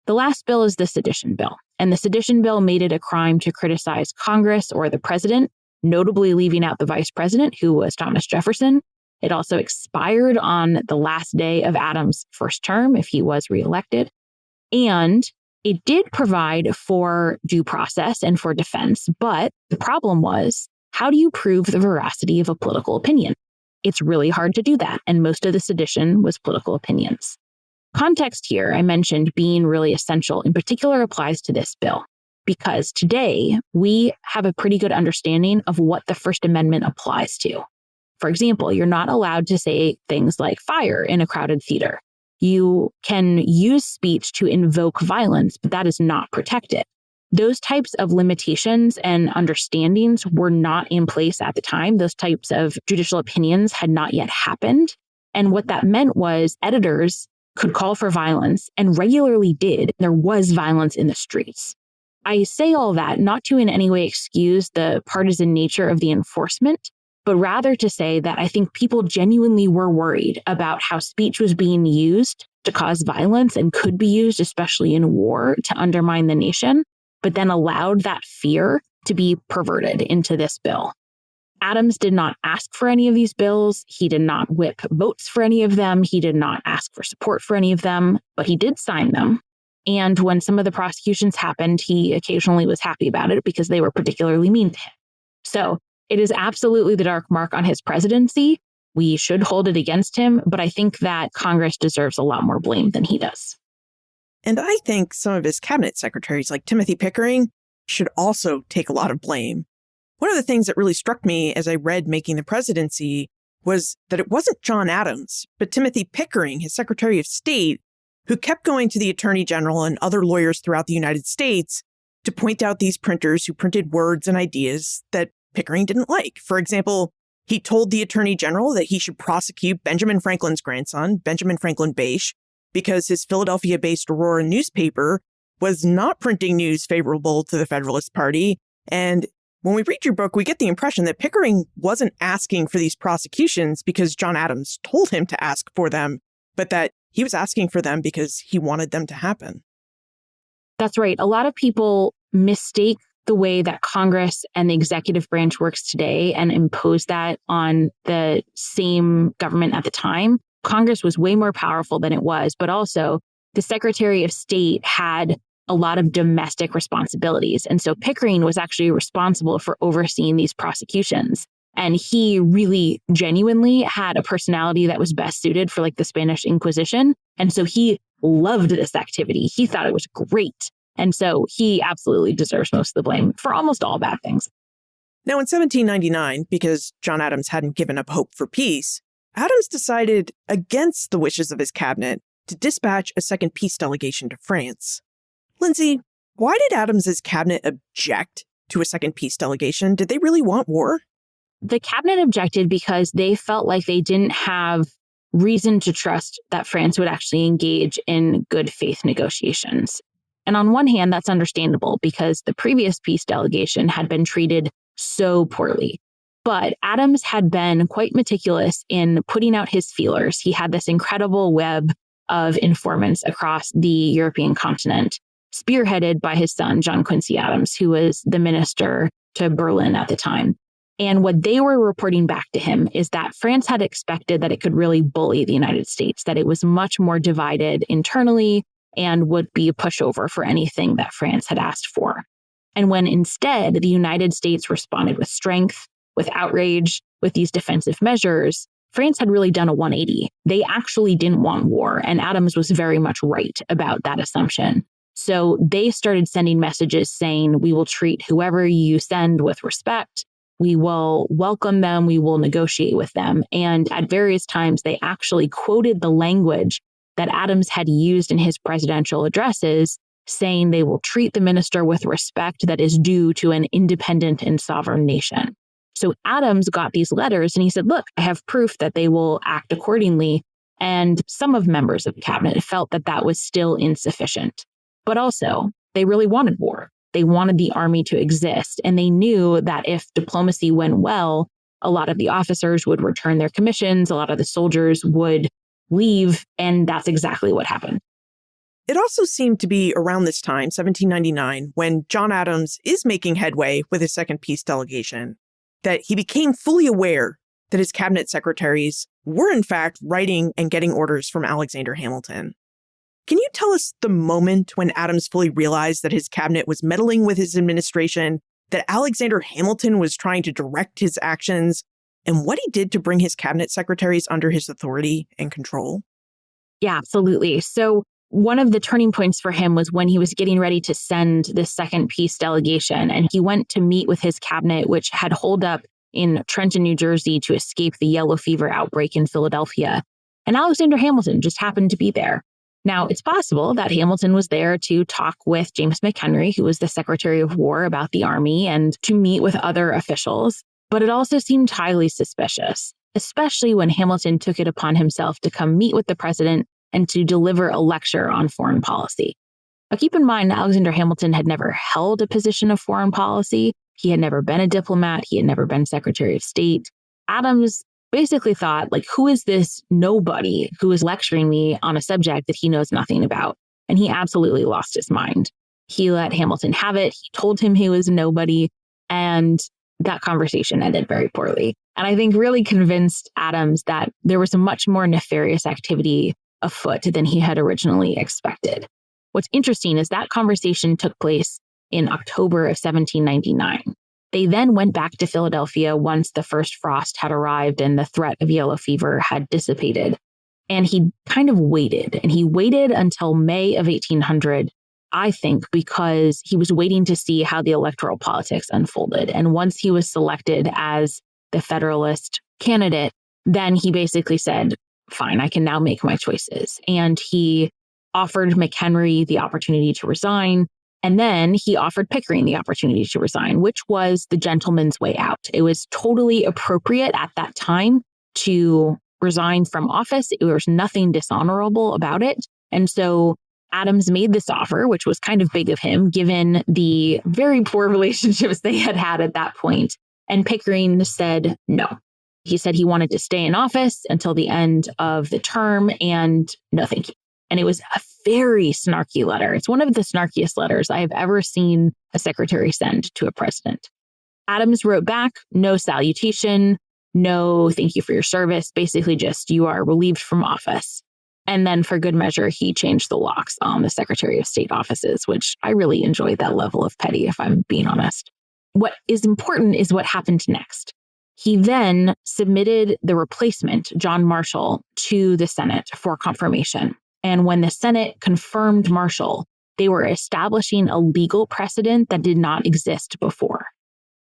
The last bill is the Sedition Bill. And the Sedition Bill made it a crime to criticize Congress or the president, notably leaving out the vice president, who was Thomas Jefferson. It also expired on the last day of Adams' first term if he was reelected. And it did provide for due process and for defense. But the problem was, how do you prove the veracity of a political opinion? It's really hard to do that. And most of the sedition was political opinions. Context here, I mentioned being really essential, in particular applies to this bill, because today we have a pretty good understanding of what the First Amendment applies to. For example, you're not allowed to say things like fire in a crowded theater. You can use speech to invoke violence, but that is not protected. Those types of limitations and understandings were not in place at the time. Those types of judicial opinions had not yet happened. And what that meant was editors could call for violence and regularly did. There was violence in the streets. I say all that not to in any way excuse the partisan nature of the enforcement, but rather to say that I think people genuinely were worried about how speech was being used to cause violence and could be used, especially in war, to undermine the nation, but then allowed that fear to be perverted into this bill. Adams did not ask for any of these bills. He did not whip votes for any of them. He did not ask for support for any of them, but he did sign them. And when some of the prosecutions happened, he occasionally was happy about it because they were particularly mean to him. So it is absolutely the dark mark on his presidency. We should hold it against him, but I think that Congress deserves a lot more blame than he does. And I think some of his cabinet secretaries, like Timothy Pickering, should also take a lot of blame. One of the things that really struck me as I read Making the Presidency was that it wasn't John Adams, but Timothy Pickering, his Secretary of State, who kept going to the Attorney General and other lawyers throughout the United States to point out these printers who printed words and ideas that Pickering didn't like. For example, he told the Attorney General that he should prosecute Benjamin Franklin's grandson, Benjamin Franklin Bache, because his Philadelphia-based Aurora newspaper was not printing news favorable to the Federalist Party. And when we read your book, we get the impression that Pickering wasn't asking for these prosecutions because John Adams told him to ask for them, but that he was asking for them because he wanted them to happen. That's right. A lot of people mistake the way that Congress and the executive branch works today and impose that on the same government at the time. Congress was way more powerful than it was, but also the Secretary of State had a lot of domestic responsibilities. And so Pickering was actually responsible for overseeing these prosecutions. And he really genuinely had a personality that was best suited for like the Spanish Inquisition. And so he loved this activity. He thought it was great. And so he absolutely deserves most of the blame for almost all bad things. Now, in 1799, because John Adams hadn't given up hope for peace, Adams decided, against the wishes of his cabinet, to dispatch a second peace delegation to France. Lindsay, why did Adams's cabinet object to a second peace delegation? Did they really want war? The cabinet objected because they felt like they didn't have reason to trust that France would actually engage in good faith negotiations. And on one hand, that's understandable because the previous peace delegation had been treated so poorly. But Adams had been quite meticulous in putting out his feelers. He had this incredible web of informants across the European continent, spearheaded by his son, John Quincy Adams, who was the minister to Berlin at the time. And what they were reporting back to him is that France had expected that it could really bully the United States, that it was much more divided internally and would be a pushover for anything that France had asked for. And when instead the United States responded with strength, with outrage, with these defensive measures, France had really done a 180. They actually didn't want war, and Adams was very much right about that assumption. So they started sending messages saying, we will treat whoever you send with respect. We will welcome them. We will negotiate with them. And at various times, they actually quoted the language that Adams had used in his presidential addresses, saying they will treat the minister with respect that is due to an independent and sovereign nation. So Adams got these letters and he said, look, I have proof that they will act accordingly. And some of members of the cabinet felt that that was still insufficient. But also, they really wanted war. They wanted the army to exist. And they knew that if diplomacy went well, a lot of the officers would return their commissions, a lot of the soldiers would leave. And that's exactly what happened. It also seemed to be around this time, 1799, when John Adams is making headway with his second peace delegation, that he became fully aware that his cabinet secretaries were in fact writing and getting orders from Alexander Hamilton. Can you tell us the moment when Adams fully realized that his cabinet was meddling with his administration, that Alexander Hamilton was trying to direct his actions, and what he did to bring his cabinet secretaries under his authority and control? Yeah, absolutely. So one of the turning points for him was when he was getting ready to send this second peace delegation, and he went to meet with his cabinet, which had holed up in Trenton, New Jersey to escape the yellow fever outbreak in Philadelphia. And Alexander Hamilton just happened to be there. Now, it's possible that Hamilton was there to talk with James McHenry, who was the Secretary of War, about the army and to meet with other officials. But it also seemed highly suspicious, especially when Hamilton took it upon himself to come meet with the president and to deliver a lecture on foreign policy. Now, keep in mind, Alexander Hamilton had never held a position of foreign policy. He had never been a diplomat. He had never been Secretary of State. Adams basically thought, like, who is this nobody who is lecturing me on a subject that he knows nothing about? And he absolutely lost his mind. He let Hamilton have it. He told him he was nobody. And that conversation ended very poorly. And I think really convinced Adams that there was a much more nefarious activity afoot than he had originally expected. What's interesting is that conversation took place in October of 1799. They then went back to Philadelphia once the first frost had arrived and the threat of yellow fever had dissipated. And he kind of waited, and he waited until May of 1800, I think, because he was waiting to see how the electoral politics unfolded. And once he was selected as the Federalist candidate, then he basically said, fine, I can now make my choices. And he offered McHenry the opportunity to resign. And then he offered Pickering the opportunity to resign, which was the gentleman's way out. It was totally appropriate at that time to resign from office. There was nothing dishonorable about it. And so Adams made this offer, which was kind of big of him, given the very poor relationships they had had at that point. And Pickering said no. He said he wanted to stay in office until the end of the term, and no, thank you. And it was a very snarky letter. It's one of the snarkiest letters I have ever seen a secretary send to a president. Adams wrote back, no salutation, no thank you for your service, basically just you are relieved from office. And then for good measure, he changed the locks on the Secretary of State offices, which I really enjoyed that level of petty, if I'm being honest. What is important is what happened next. He then submitted the replacement, John Marshall, to the Senate for confirmation. And when the Senate confirmed Marshall, they were establishing a legal precedent that did not exist before.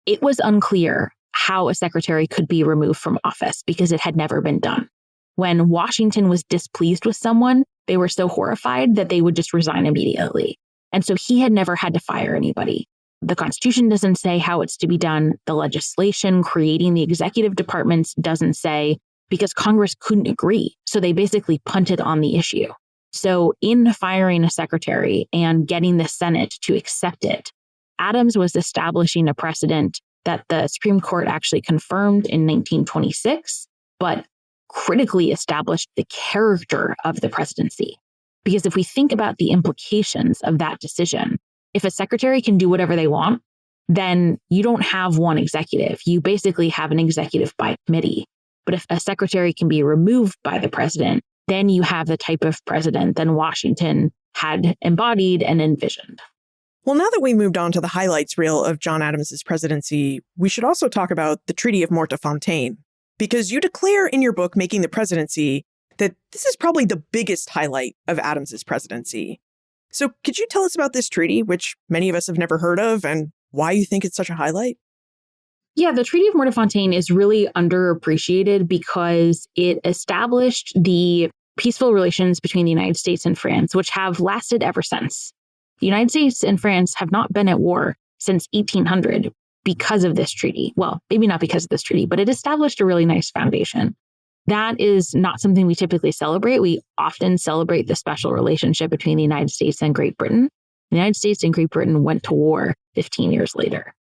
It was unclear how a secretary could be removed from office because it had never been done. When Washington was displeased with someone, they were so horrified that they would just resign immediately. And so he had never had to fire anybody. The Constitution doesn't say how it's to be done. The legislation creating the executive departments doesn't say, because Congress couldn't agree. So they basically punted on the issue. So in firing a secretary and getting the Senate to accept it, Adams was establishing a precedent that the Supreme Court actually confirmed in 1926, but critically established the character of the presidency. Because if we think about the implications of that decision, if a secretary can do whatever they want, then you don't have one executive. You basically have an executive by committee. But if a secretary can be removed by the president, then you have the type of president that Washington had embodied and envisioned. Well, now that we moved on to the highlights reel of John Adams's presidency, we should also talk about the Treaty of Mortefontaine, because you declare in your book, Making the Presidency, that this is probably the biggest highlight of Adams's presidency. So could you tell us about this treaty, which many of us have never heard of, and why you think it's such a highlight? Yeah, the Treaty of Mortefontaine is really underappreciated because it established the peaceful relations between the United States and France, which have lasted ever since. The United States and France have not been at war since 1800 because of this treaty. Well, maybe not because of this treaty, but it established a really nice foundation. That is not something we typically celebrate. We often celebrate the special relationship between the United States and Great Britain. The United States and Great Britain went to war 15 years later.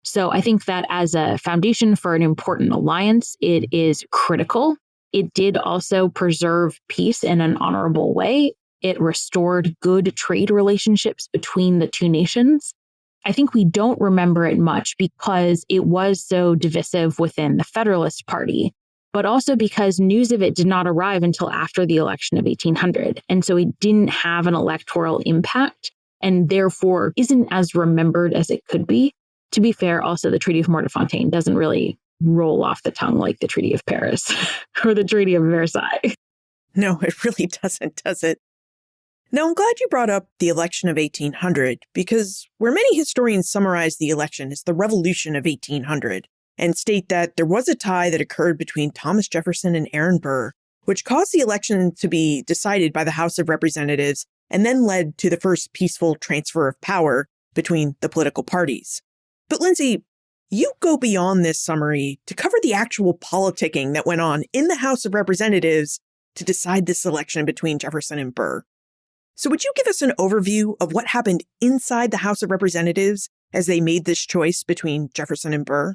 So I think that as a foundation for an important alliance, it is critical. It did also preserve peace in an honorable way. It restored good trade relationships between the two nations. I think we don't remember it much because it was so divisive within the Federalist Party, but also because news of it did not arrive until after the election of 1800. And so it didn't have an electoral impact and therefore isn't as remembered as it could be. To be fair, also, the Treaty of Mortefontaine doesn't really roll off the tongue like the Treaty of Paris or the Treaty of Versailles. No, it really doesn't, does it? Now, I'm glad you brought up the election of 1800, because where many historians summarize the election is the Revolution of 1800 and state that there was a tie that occurred between Thomas Jefferson and Aaron Burr, which caused the election to be decided by the House of Representatives and then led to the first peaceful transfer of power between the political parties. But Lindsay, you go beyond this summary to cover the actual politicking that went on in the House of Representatives to decide this election between Jefferson and Burr. So would you give us an overview of what happened inside the House of Representatives as they made this choice between Jefferson and Burr?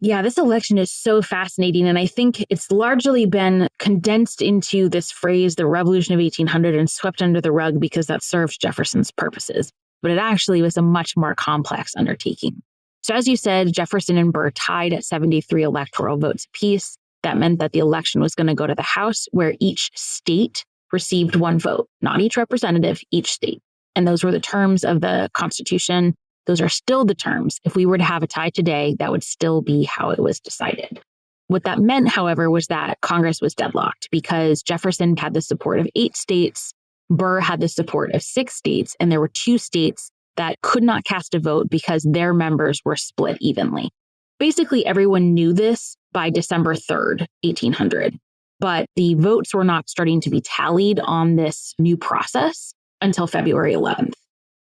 Yeah, this election is so fascinating. And I think it's largely been condensed into this phrase, the Revolution of 1800, and swept under the rug because that served Jefferson's purposes. But it actually was a much more complex undertaking. So as you said, Jefferson and Burr tied at 73 electoral votes apiece. That meant that the election was going to go to the House, where each state received one vote, not each representative, each state. And those were the terms of the Constitution. Those are still the terms. If we were to have a tie today, that would still be how it was decided. What that meant, however, was that Congress was deadlocked because Jefferson had the support of 8 states, Burr had the support of 6 states, and there were 2 states that could not cast a vote because their members were split evenly. Basically, everyone knew this by December 3rd, 1800, but the votes were not starting to be tallied on this new process until February 11th.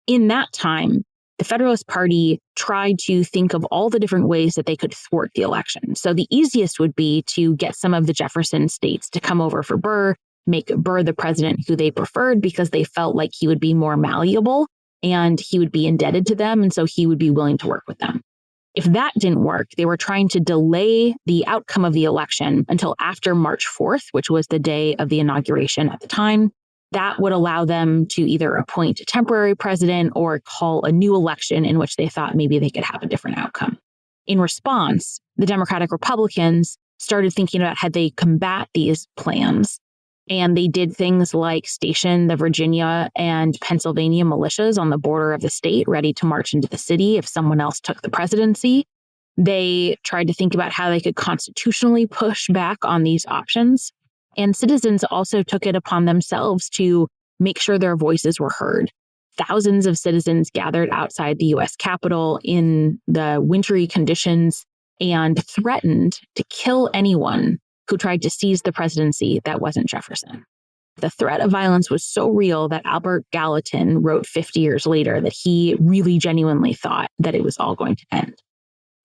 In that time, the Federalist Party tried to think of all the different ways that they could thwart the election. So the easiest would be to get some of the Jefferson states to come over for Burr, make Burr the president who they preferred because they felt like he would be more malleable and he would be indebted to them, and so he would be willing to work with them. If that didn't work, they were trying to delay the outcome of the election until after March 4th, which was the day of the inauguration at the time. That would allow them to either appoint a temporary president or call a new election in which they thought maybe they could have a different outcome. In response, the Democratic Republicans started thinking about how they combat these plans. And they did things like station the Virginia and Pennsylvania militias on the border of the state ready to march into the city if someone else took the presidency. They tried to think about how they could constitutionally push back on these options. And citizens also took it upon themselves to make sure their voices were heard. Thousands of citizens gathered outside the U.S. Capitol in the wintry conditions and threatened to kill anyone who tried to seize the presidency that wasn't Jefferson. The threat of violence was so real that Albert Gallatin wrote 50 years later that he really genuinely thought that it was all going to end.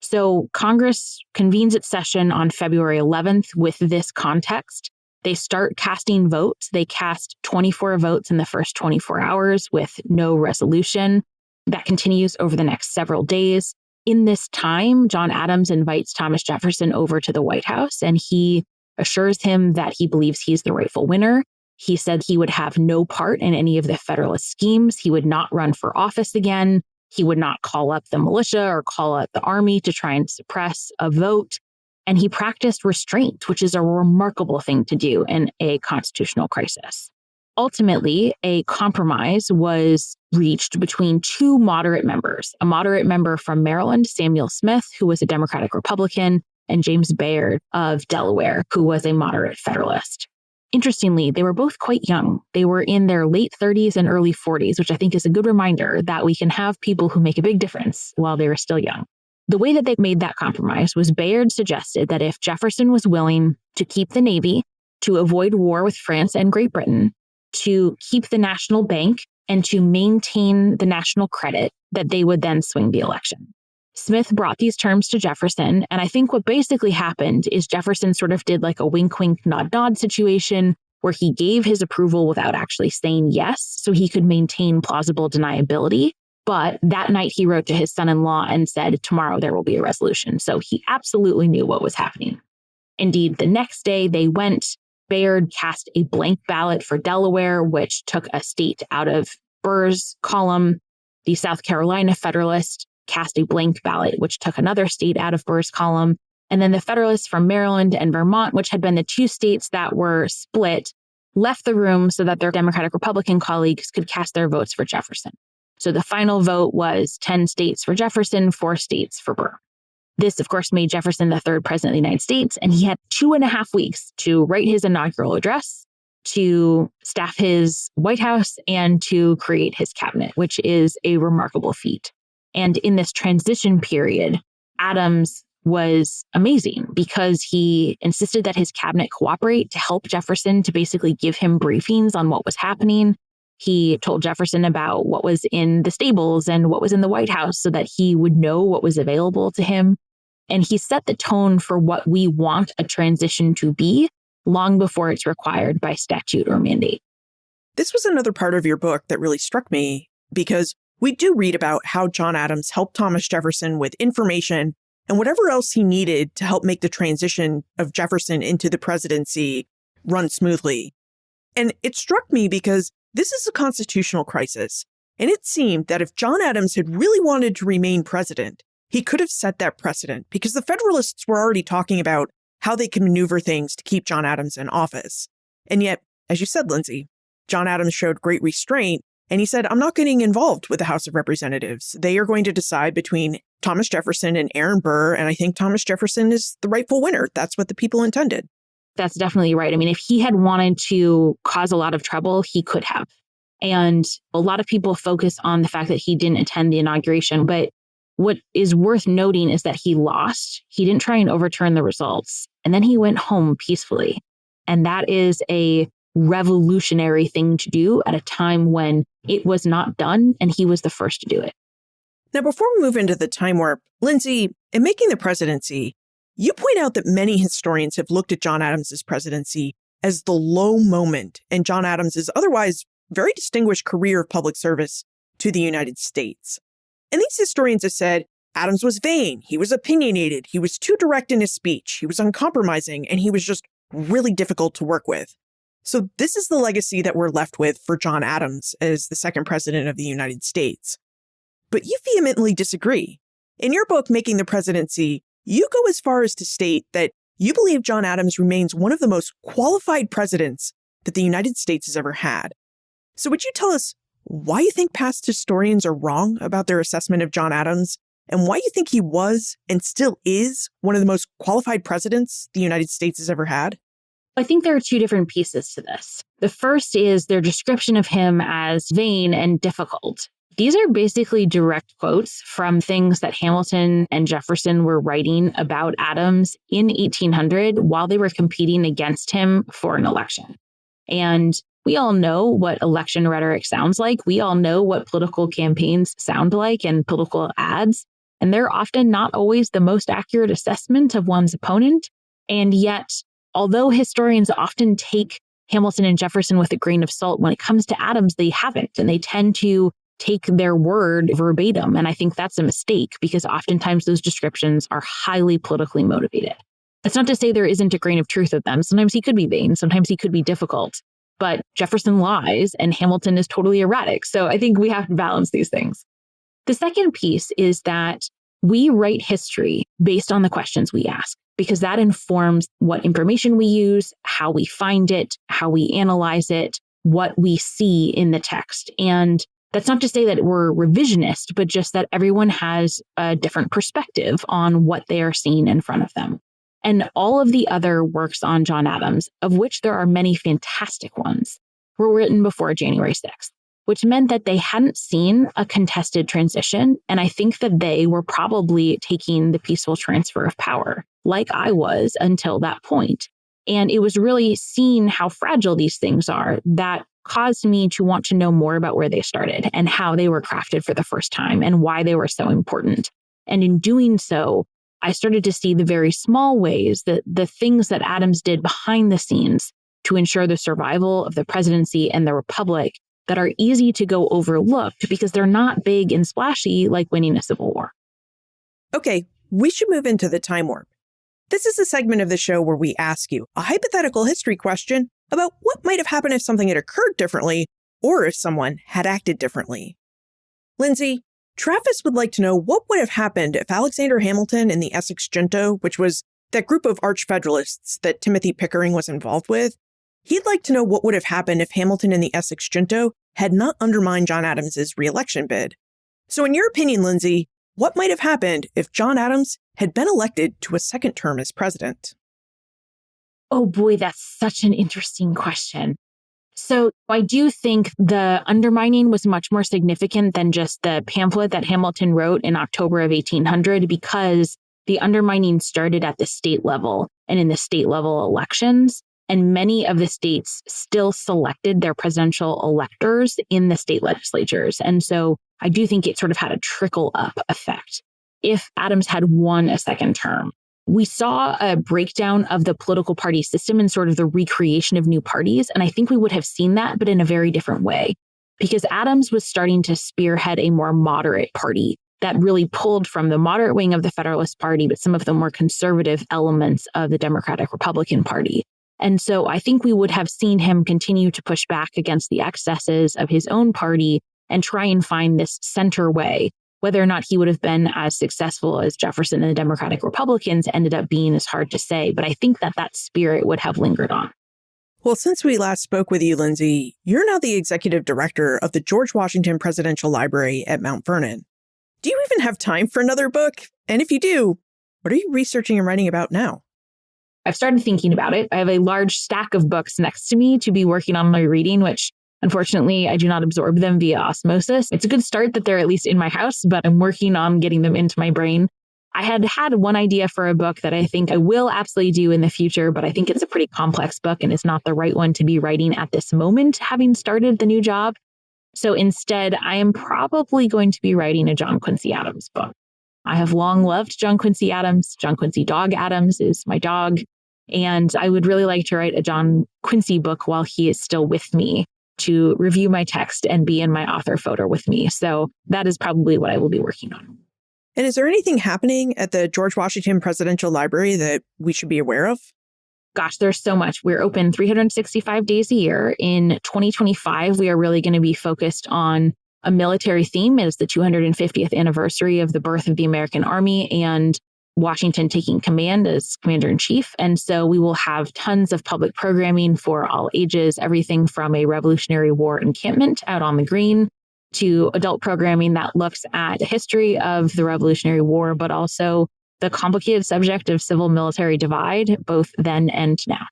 So Congress convenes its session on February 11th with this context. They start casting votes. They cast 24 votes in the first 24 hours with no resolution. That continues over the next several days. In this time, John Adams invites Thomas Jefferson over to the White House, and he assures him that he believes he's the rightful winner. He said he would have no part in any of the Federalist schemes. He would not run for office again. He would not call up the militia or call up the army to try and suppress a vote. And he practiced restraint, which is a remarkable thing to do in a constitutional crisis. Ultimately, a compromise was reached between 2 moderate members, a moderate member from Maryland, Samuel Smith, who was a Democratic Republican, and James Bayard of Delaware, who was a moderate Federalist. Interestingly, they were both quite young. They were in their late 30s and early 40s, which I think is a good reminder that we can have people who make a big difference while they were still young. The way that they made that compromise was Bayard suggested that if Jefferson was willing to keep the Navy, to avoid war with France and Great Britain, to keep the national bank, and to maintain the national credit, that they would then swing the election. Smith brought these terms to Jefferson, and I think what basically happened is Jefferson sort of did like a wink, wink, nod, nod situation where he gave his approval without actually saying yes, so he could maintain plausible deniability. But that night he wrote to his son-in-law and said, tomorrow there will be a resolution. So he absolutely knew what was happening. Indeed, the next day they went. Bayard cast a blank ballot for Delaware, which took a state out of Burr's column. The South Carolina Federalist cast a blank ballot, which took another state out of Burr's column. And then the Federalists from Maryland and Vermont, which had been the 2 states that were split, left the room so that their Democratic Republican colleagues could cast their votes for Jefferson. So the final vote was 10 states for Jefferson, 4 states for Burr. This, of course, made Jefferson the 3rd president of the United States, and he had 2.5 weeks to write his inaugural address, to staff his White House, and to create his cabinet, which is a remarkable feat. And in this transition period, Adams was amazing because he insisted that his cabinet cooperate to help Jefferson, to basically give him briefings on what was happening. He told Jefferson about what was in the stables and what was in the White House so that he would know what was available to him. And he set the tone for what we want a transition to be long before it's required by statute or mandate. This was another part of your book that really struck me because we do read about how John Adams helped Thomas Jefferson with information and whatever else he needed to help make the transition of Jefferson into the presidency run smoothly. And it struck me because this is a constitutional crisis, and it seemed that if John Adams had really wanted to remain president, he could have set that precedent because the Federalists were already talking about how they can maneuver things to keep John Adams in office. And yet, as you said, Lindsay, John Adams showed great restraint And he said, I'm not getting involved with the House of Representatives. They are going to decide between Thomas Jefferson and Aaron Burr. And I think Thomas Jefferson is the rightful winner. That's what the people intended. That's definitely right. I mean, if he had wanted to cause a lot of trouble, he could have. And a lot of people focus on the fact that he didn't attend the inauguration. But what is worth noting is that he lost. He didn't try and overturn the results. And then he went home peacefully. And that is a revolutionary thing to do at a time when it was not done, and he was the first to do it. Now, before we move into the time warp, Lindsay, in Making the Presidency, you point out that many historians have looked at John Adams's presidency as the low moment in John Adams's otherwise very distinguished career of public service to the United States. And these historians have said Adams was vain, he was opinionated, he was too direct in his speech, he was uncompromising, and he was just really difficult to work with. So this is the legacy that we're left with for John Adams as the second president of the United States. But you vehemently disagree. In your book, Making the Presidency, you go as far as to state that you believe John Adams remains one of the most qualified presidents that the United States has ever had. So would you tell us why you think past historians are wrong about their assessment of John Adams, and why you think he was and still is one of the most qualified presidents the United States has ever had? I think there are two different pieces to this. The first is their description of him as vain and difficult. These are basically direct quotes from things that Hamilton and Jefferson were writing about Adams in 1800 while they were competing against him for an election. And we all know what election rhetoric sounds like. We all know what political campaigns sound like and political ads. And they're often not always the most accurate assessment of one's opponent. And yet, although historians often take Hamilton and Jefferson with a grain of salt, when it comes to Adams, they haven't. And they tend to take their word verbatim. And I think that's a mistake because oftentimes those descriptions are highly politically motivated. That's not to say there isn't a grain of truth of them. Sometimes he could be vain. Sometimes he could be difficult. But Jefferson lies and Hamilton is totally erratic. So I think we have to balance these things. The second piece is that we write history based on the questions we ask, because that informs what information we use, how we find it, how we analyze it, what we see in the text. And that's not to say that we're revisionist, but just that everyone has a different perspective on what they are seeing in front of them. And all of the other works on John Adams, of which there are many fantastic ones, were written before January 6th, which meant that they hadn't seen a contested transition. And I think that they were probably taking the peaceful transfer of power, like I was until that point. And it was really seeing how fragile these things are that caused me to want to know more about where they started and how they were crafted for the first time and why they were so important. And in doing so, I started to see the very small ways that the things that Adams did behind the scenes to ensure the survival of the presidency and the republic that are easy to go overlooked because they're not big and splashy like winning a civil war. Okay, we should move into the time warp. This is a segment of the show where we ask you a hypothetical history question about what might have happened if something had occurred differently or if someone had acted differently. Lindsay, Travis would like to know what would have happened if Alexander Hamilton and the Essex Junto, which was that group of arch-federalists that Timothy Pickering was involved with, he'd like to know what would have happened if Hamilton and the Essex Junto had not undermined John Adams's re-election bid. So in your opinion, Lindsay, what might have happened if John Adams had been elected to a second term as president? Oh boy, that's such an interesting question. So I do think the undermining was much more significant than just the pamphlet that Hamilton wrote in October of 1800, because the undermining started at the state level and in the state level elections. And many of the states still selected their presidential electors in the state legislatures. And so I do think it sort of had a trickle up effect. If Adams had won a second term, we saw a breakdown of the political party system and sort of the recreation of new parties. And I think we would have seen that, but in a very different way, because Adams was starting to spearhead a more moderate party that really pulled from the moderate wing of the Federalist Party, but some of the more conservative elements of the Democratic Republican Party. And so I think we would have seen him continue to push back against the excesses of his own party and try and find this center way. Whether or not he would have been as successful as Jefferson and the Democratic Republicans ended up being is hard to say, but I think that that spirit would have lingered on. Well, since we last spoke with you, Lindsay, you're now the executive director of the George Washington Presidential Library at Mount Vernon. Do you even have time for another book? And if you do, what are you researching and writing about now? I've started thinking about it. I have a large stack of books next to me to be working on my reading, which unfortunately I do not absorb them via osmosis. It's a good start that they're at least in my house, but I'm working on getting them into my brain. I had one idea for a book that I think I will absolutely do in the future, but I think it's a pretty complex book and it's not the right one to be writing at this moment, having started the new job. So instead, I am probably going to be writing a John Quincy Adams book. I have long loved John Quincy Adams. John Quincy Dog Adams is my dog. And I would really like to write a John Quincy book while he is still with me, to review my text and be in my author photo with me. So that is probably what I will be working on. And is there anything happening at the George Washington Presidential Library that we should be aware of? Gosh, there's so much. We're open 365 days a year. In 2025, we are really going to be focused on a military theme. It is the 250th anniversary of the birth of the American Army and Washington taking command as commander-in-chief. And so we will have tons of public programming for all ages, everything from a Revolutionary War encampment out on the green to adult programming that looks at the history of the Revolutionary War, but also the complicated subject of civil-military divide, both then and now.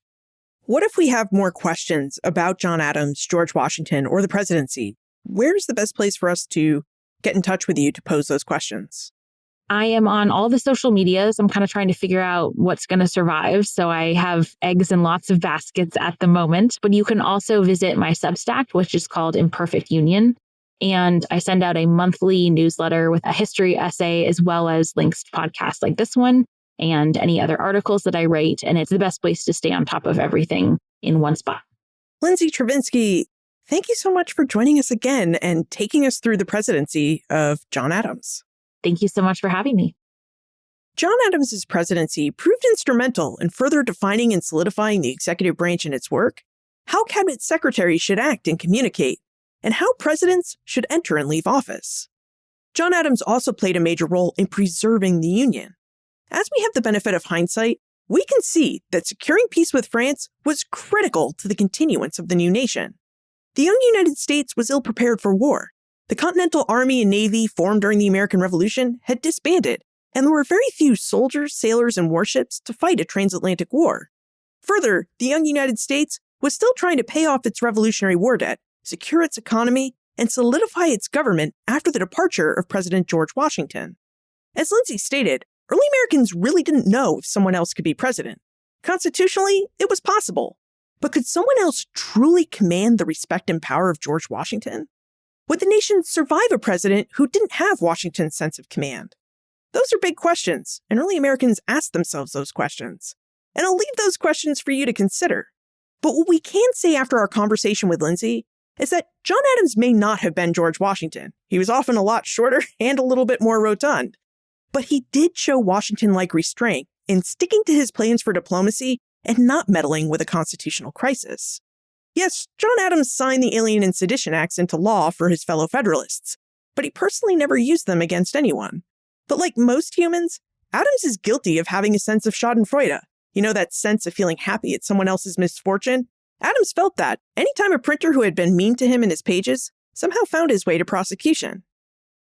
What if we have more questions about John Adams, George Washington, or the presidency? Where's the best place for us to get in touch with you to pose those questions? I am on all the social medias. I'm kind of trying to figure out what's going to survive. So I have eggs in lots of baskets at the moment, but you can also visit my Substack, which is called Imperfect Union. And I send out a monthly newsletter with a history essay, as well as links to podcasts like this one and any other articles that I write. And it's the best place to stay on top of everything in one spot. Lindsay Travinsky, thank you so much for joining us again and taking us through the presidency of John Adams. Thank you so much for having me. John Adams's presidency proved instrumental in further defining and solidifying the executive branch in its work, how cabinet secretaries should act and communicate, and how presidents should enter and leave office. John Adams also played a major role in preserving the Union. As we have the benefit of hindsight, we can see that securing peace with France was critical to the continuance of the new nation. The young United States was ill-prepared for war. The Continental Army and Navy formed during the American Revolution had disbanded, and there were very few soldiers, sailors, and warships to fight a transatlantic war. Further, the young United States was still trying to pay off its Revolutionary War debt, secure its economy, and solidify its government after the departure of President George Washington. As Lindsay stated, early Americans really didn't know if someone else could be president. Constitutionally, it was possible. But could someone else truly command the respect and power of George Washington? Would the nation survive a president who didn't have Washington's sense of command? Those are big questions, and early Americans asked themselves those questions. And I'll leave those questions for you to consider. But what we can say after our conversation with Lindsay is that John Adams may not have been George Washington. He was often a lot shorter and a little bit more rotund. But he did show Washington-like restraint in sticking to his plans for diplomacy and not meddling with a constitutional crisis. Yes, John Adams signed the Alien and Sedition Acts into law for his fellow Federalists, but he personally never used them against anyone. But like most humans, Adams is guilty of having a sense of schadenfreude. You know, that sense of feeling happy at someone else's misfortune? Adams felt that anytime a printer who had been mean to him in his pages somehow found his way to prosecution.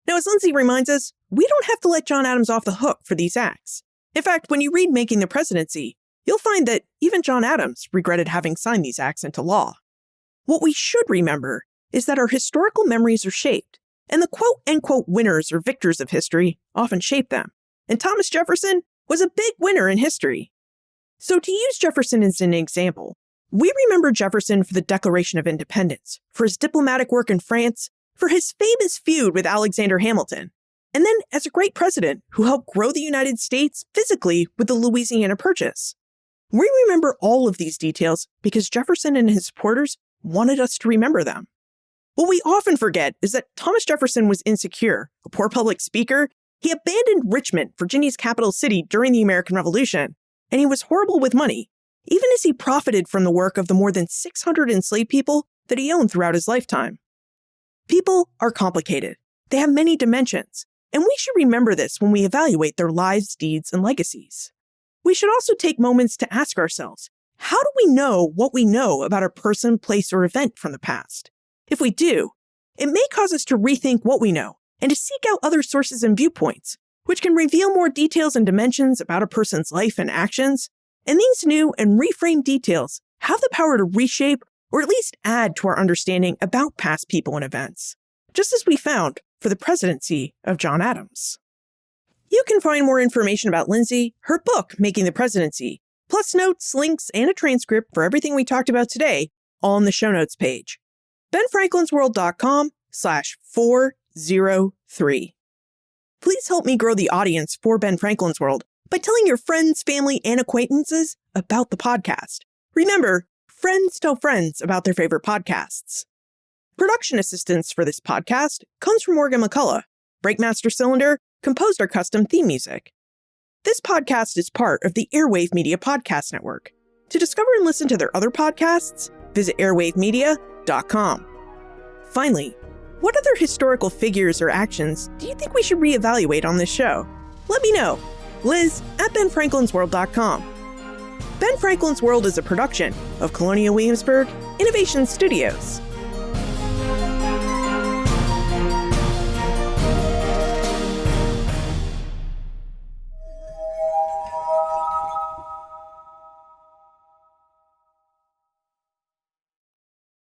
Now, as Lindsay reminds us, we don't have to let John Adams off the hook for these acts. In fact, when you read Making the Presidency, you'll find that even John Adams regretted having signed these acts into law. What we should remember is that our historical memories are shaped, and the quote-unquote winners or victors of history often shape them. And Thomas Jefferson was a big winner in history. So to use Jefferson as an example, we remember Jefferson for the Declaration of Independence, for his diplomatic work in France, for his famous feud with Alexander Hamilton, and then as a great president who helped grow the United States physically with the Louisiana Purchase. We remember all of these details because Jefferson and his supporters wanted us to remember them. What we often forget is that Thomas Jefferson was insecure, a poor public speaker. He abandoned Richmond, Virginia's capital city, during the American Revolution, and he was horrible with money, even as he profited from the work of the more than 600 enslaved people that he owned throughout his lifetime. People are complicated. They have many dimensions, and we should remember this when we evaluate their lives, deeds, and legacies. We should also take moments to ask ourselves, How do we know what we know about a person, place, or event from the past? If we do, it may cause us to rethink what we know and to seek out other sources and viewpoints, which can reveal more details and dimensions about a person's life and actions. And these new and reframed details have the power to reshape or at least add to our understanding about past people and events, just as we found for the presidency of John Adams. You can find more information about Lindsay, her book, Making the Presidency, plus notes, links, and a transcript for everything we talked about today, all on the show notes page. benfranklinsworld.com/403. Please help me grow the audience for Ben Franklin's World by telling your friends, family, and acquaintances about the podcast. Remember, friends tell friends about their favorite podcasts. Production assistance for this podcast comes from Morgan McCullough. Breakmaster Cylinder composed our custom theme music. This podcast is part of the Airwave Media Podcast Network. To discover and listen to their other podcasts, visit airwavemedia.com. Finally, what other historical figures or actions do you think we should reevaluate on this show? Let me know. Liz at benfranklinsworld.com. Ben Franklin's World is a production of Colonial Williamsburg Innovation Studios.